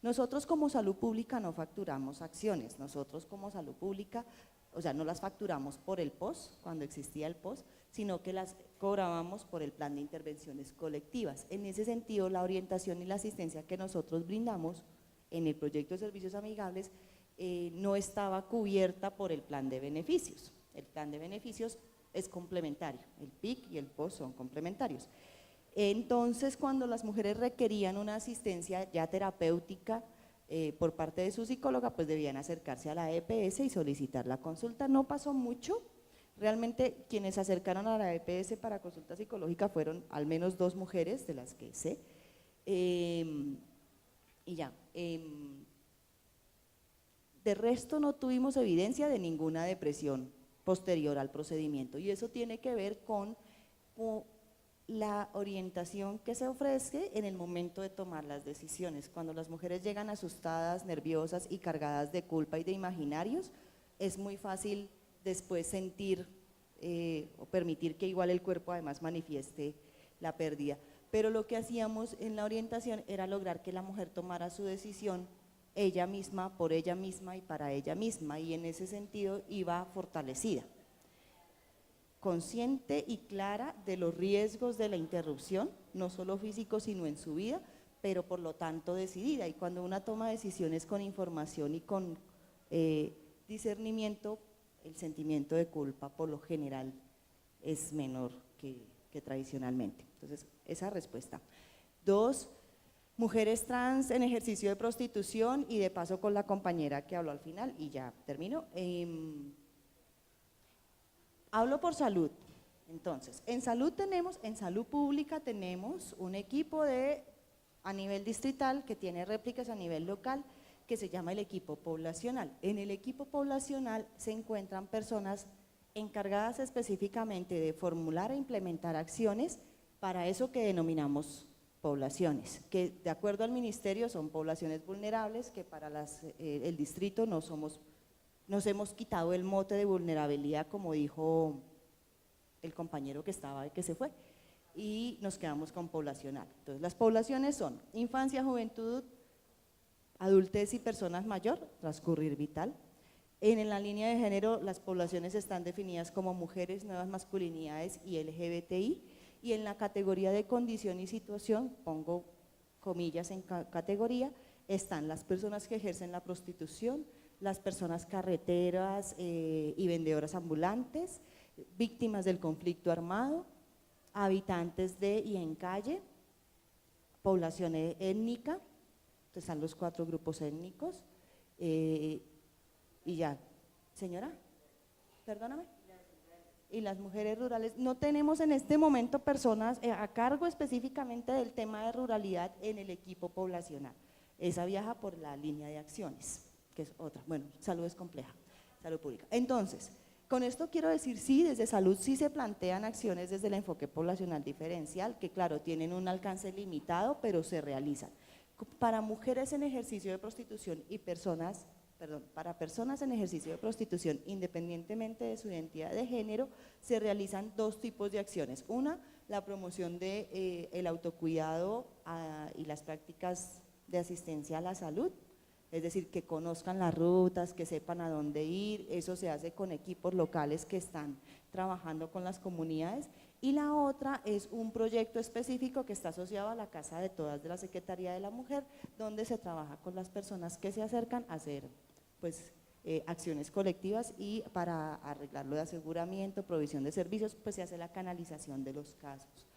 Nosotros como salud pública no facturamos acciones, nosotros como salud pública, o sea, no las facturamos por el POS, cuando existía el POS, sino que las cobrábamos por el plan de intervenciones colectivas. En ese sentido, la orientación y la asistencia que nosotros brindamos en el proyecto de servicios amigables no estaba cubierta por el plan de beneficios. El plan de beneficios es complementario, el PIC y el POS son complementarios. Entonces, cuando las mujeres requerían una asistencia ya terapéutica por parte de su psicóloga, pues debían acercarse a la EPS y solicitar la consulta. No pasó mucho, realmente quienes se acercaron a la EPS para consulta psicológica fueron al menos 2 mujeres de las que sé, y ya. De resto no tuvimos evidencia de ninguna depresión posterior al procedimiento. Y eso tiene que ver con la orientación que se ofrece en el momento de tomar las decisiones. Cuando las mujeres llegan asustadas, nerviosas y cargadas de culpa y de imaginarios, es muy fácil después sentir o permitir que igual el cuerpo además manifieste la pérdida. Pero lo que hacíamos en la orientación era lograr que la mujer tomara su decisión ella misma, por ella misma y para ella misma, y en ese sentido iba fortalecida, consciente y clara de los riesgos de la interrupción, no solo físicos sino en su vida, pero por lo tanto decidida. Y cuando una toma decisiones con información y con discernimiento, el sentimiento de culpa por lo general es menor que tradicionalmente. Entonces, esa respuesta. 2, mujeres trans en ejercicio de prostitución, y de paso con la compañera que habló al final, y ya termino. Hablo por salud. Entonces, en salud pública tenemos un equipo a nivel distrital que tiene réplicas a nivel local, que se llama el equipo poblacional. En el equipo poblacional se encuentran personas encargadas específicamente de formular e implementar acciones para eso que denominamos poblaciones, que de acuerdo al ministerio son poblaciones vulnerables, que para el distrito nos hemos quitado el mote de vulnerabilidad, como dijo el compañero que se fue, y nos quedamos con poblacional. Entonces, las poblaciones son infancia, juventud, adultez y personas mayor, transcurrir vital. En la línea de género, las poblaciones están definidas como mujeres, nuevas masculinidades y LGBTI, y en la categoría de condición y situación, pongo comillas en categoría, están las personas que ejercen la prostitución, las personas carreteras y vendedoras ambulantes, víctimas del conflicto armado, habitantes de y en calle, población étnica, entonces están los 4 grupos étnicos, y ya, señora, perdóname, y las mujeres rurales. No tenemos en este momento personas a cargo específicamente del tema de ruralidad en el equipo poblacional, esa viaja por la línea de acciones, que es otra. Bueno, salud es compleja, salud pública. Entonces, con esto quiero decir, sí, desde salud sí se plantean acciones desde el enfoque poblacional diferencial, que claro, tienen un alcance limitado, pero se realizan. Para mujeres en ejercicio de prostitución y para personas en ejercicio de prostitución, independientemente de su identidad de género, se realizan 2 tipos de acciones. Una, la promoción de el autocuidado y las prácticas de asistencia a la salud, es decir, que conozcan las rutas, que sepan a dónde ir. Eso se hace con equipos locales que están trabajando con las comunidades. Y la otra es un proyecto específico que está asociado a la Casa de Todas de la Secretaría de la Mujer, donde se trabaja con las personas que se acercan a hacer acciones colectivas, y para arreglar lo de aseguramiento, provisión de servicios, pues se hace la canalización de los casos.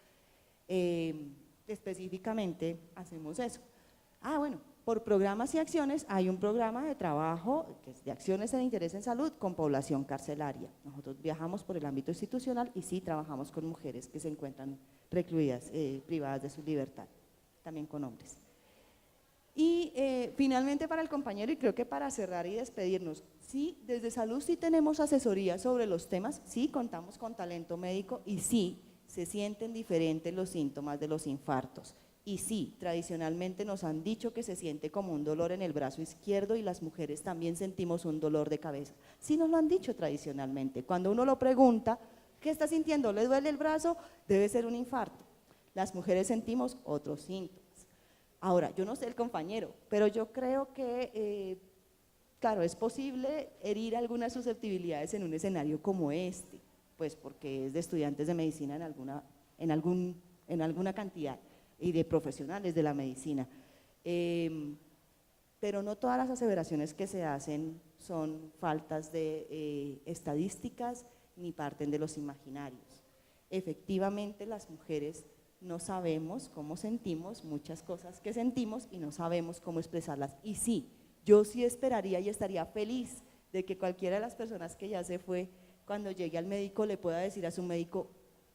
Específicamente hacemos eso. Bueno, por programas y acciones hay un programa de trabajo que es de acciones de interés en salud con población carcelaria. Nosotros viajamos por el ámbito institucional y sí trabajamos con mujeres que se encuentran recluidas, privadas de su libertad, también con hombres. Y finalmente para el compañero, y creo que para cerrar y despedirnos, sí, desde salud sí tenemos asesoría sobre los temas, sí contamos con talento médico y sí se sienten diferentes los síntomas de los infartos. Y sí, tradicionalmente nos han dicho que se siente como un dolor en el brazo izquierdo, y las mujeres también sentimos un dolor de cabeza. Sí nos lo han dicho tradicionalmente. Cuando uno lo pregunta, ¿qué está sintiendo? ¿Le duele el brazo? Debe ser un infarto. Las mujeres sentimos otros síntomas. Ahora, yo no sé el compañero, pero yo creo que, claro, es posible herir algunas susceptibilidades en un escenario como este, pues porque es de estudiantes de medicina en alguna cantidad, y de profesionales de la medicina, pero no todas las aseveraciones que se hacen son faltas de estadísticas ni parten de los imaginarios. Efectivamente, las mujeres no sabemos cómo sentimos muchas cosas que sentimos y no sabemos cómo expresarlas. Y sí, yo sí esperaría y estaría feliz de que cualquiera de las personas que ya se fue, cuando llegue al médico, le pueda decir a su médico: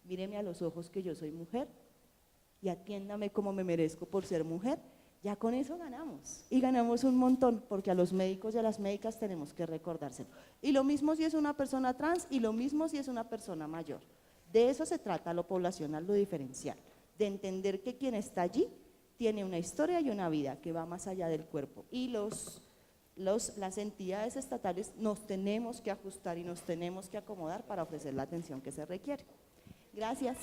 míreme a los ojos que yo soy mujer y atiéndame como me merezco por ser mujer, Ya con eso ganamos, y ganamos un montón, porque a los médicos y a las médicas tenemos que recordárselo. Y lo mismo si es una persona trans, y lo mismo si es una persona mayor. De eso se trata lo poblacional, lo diferencial, de entender que quien está allí tiene una historia y una vida que va más allá del cuerpo, y las entidades estatales nos tenemos que ajustar y nos tenemos que acomodar para ofrecer la atención que se requiere. Gracias.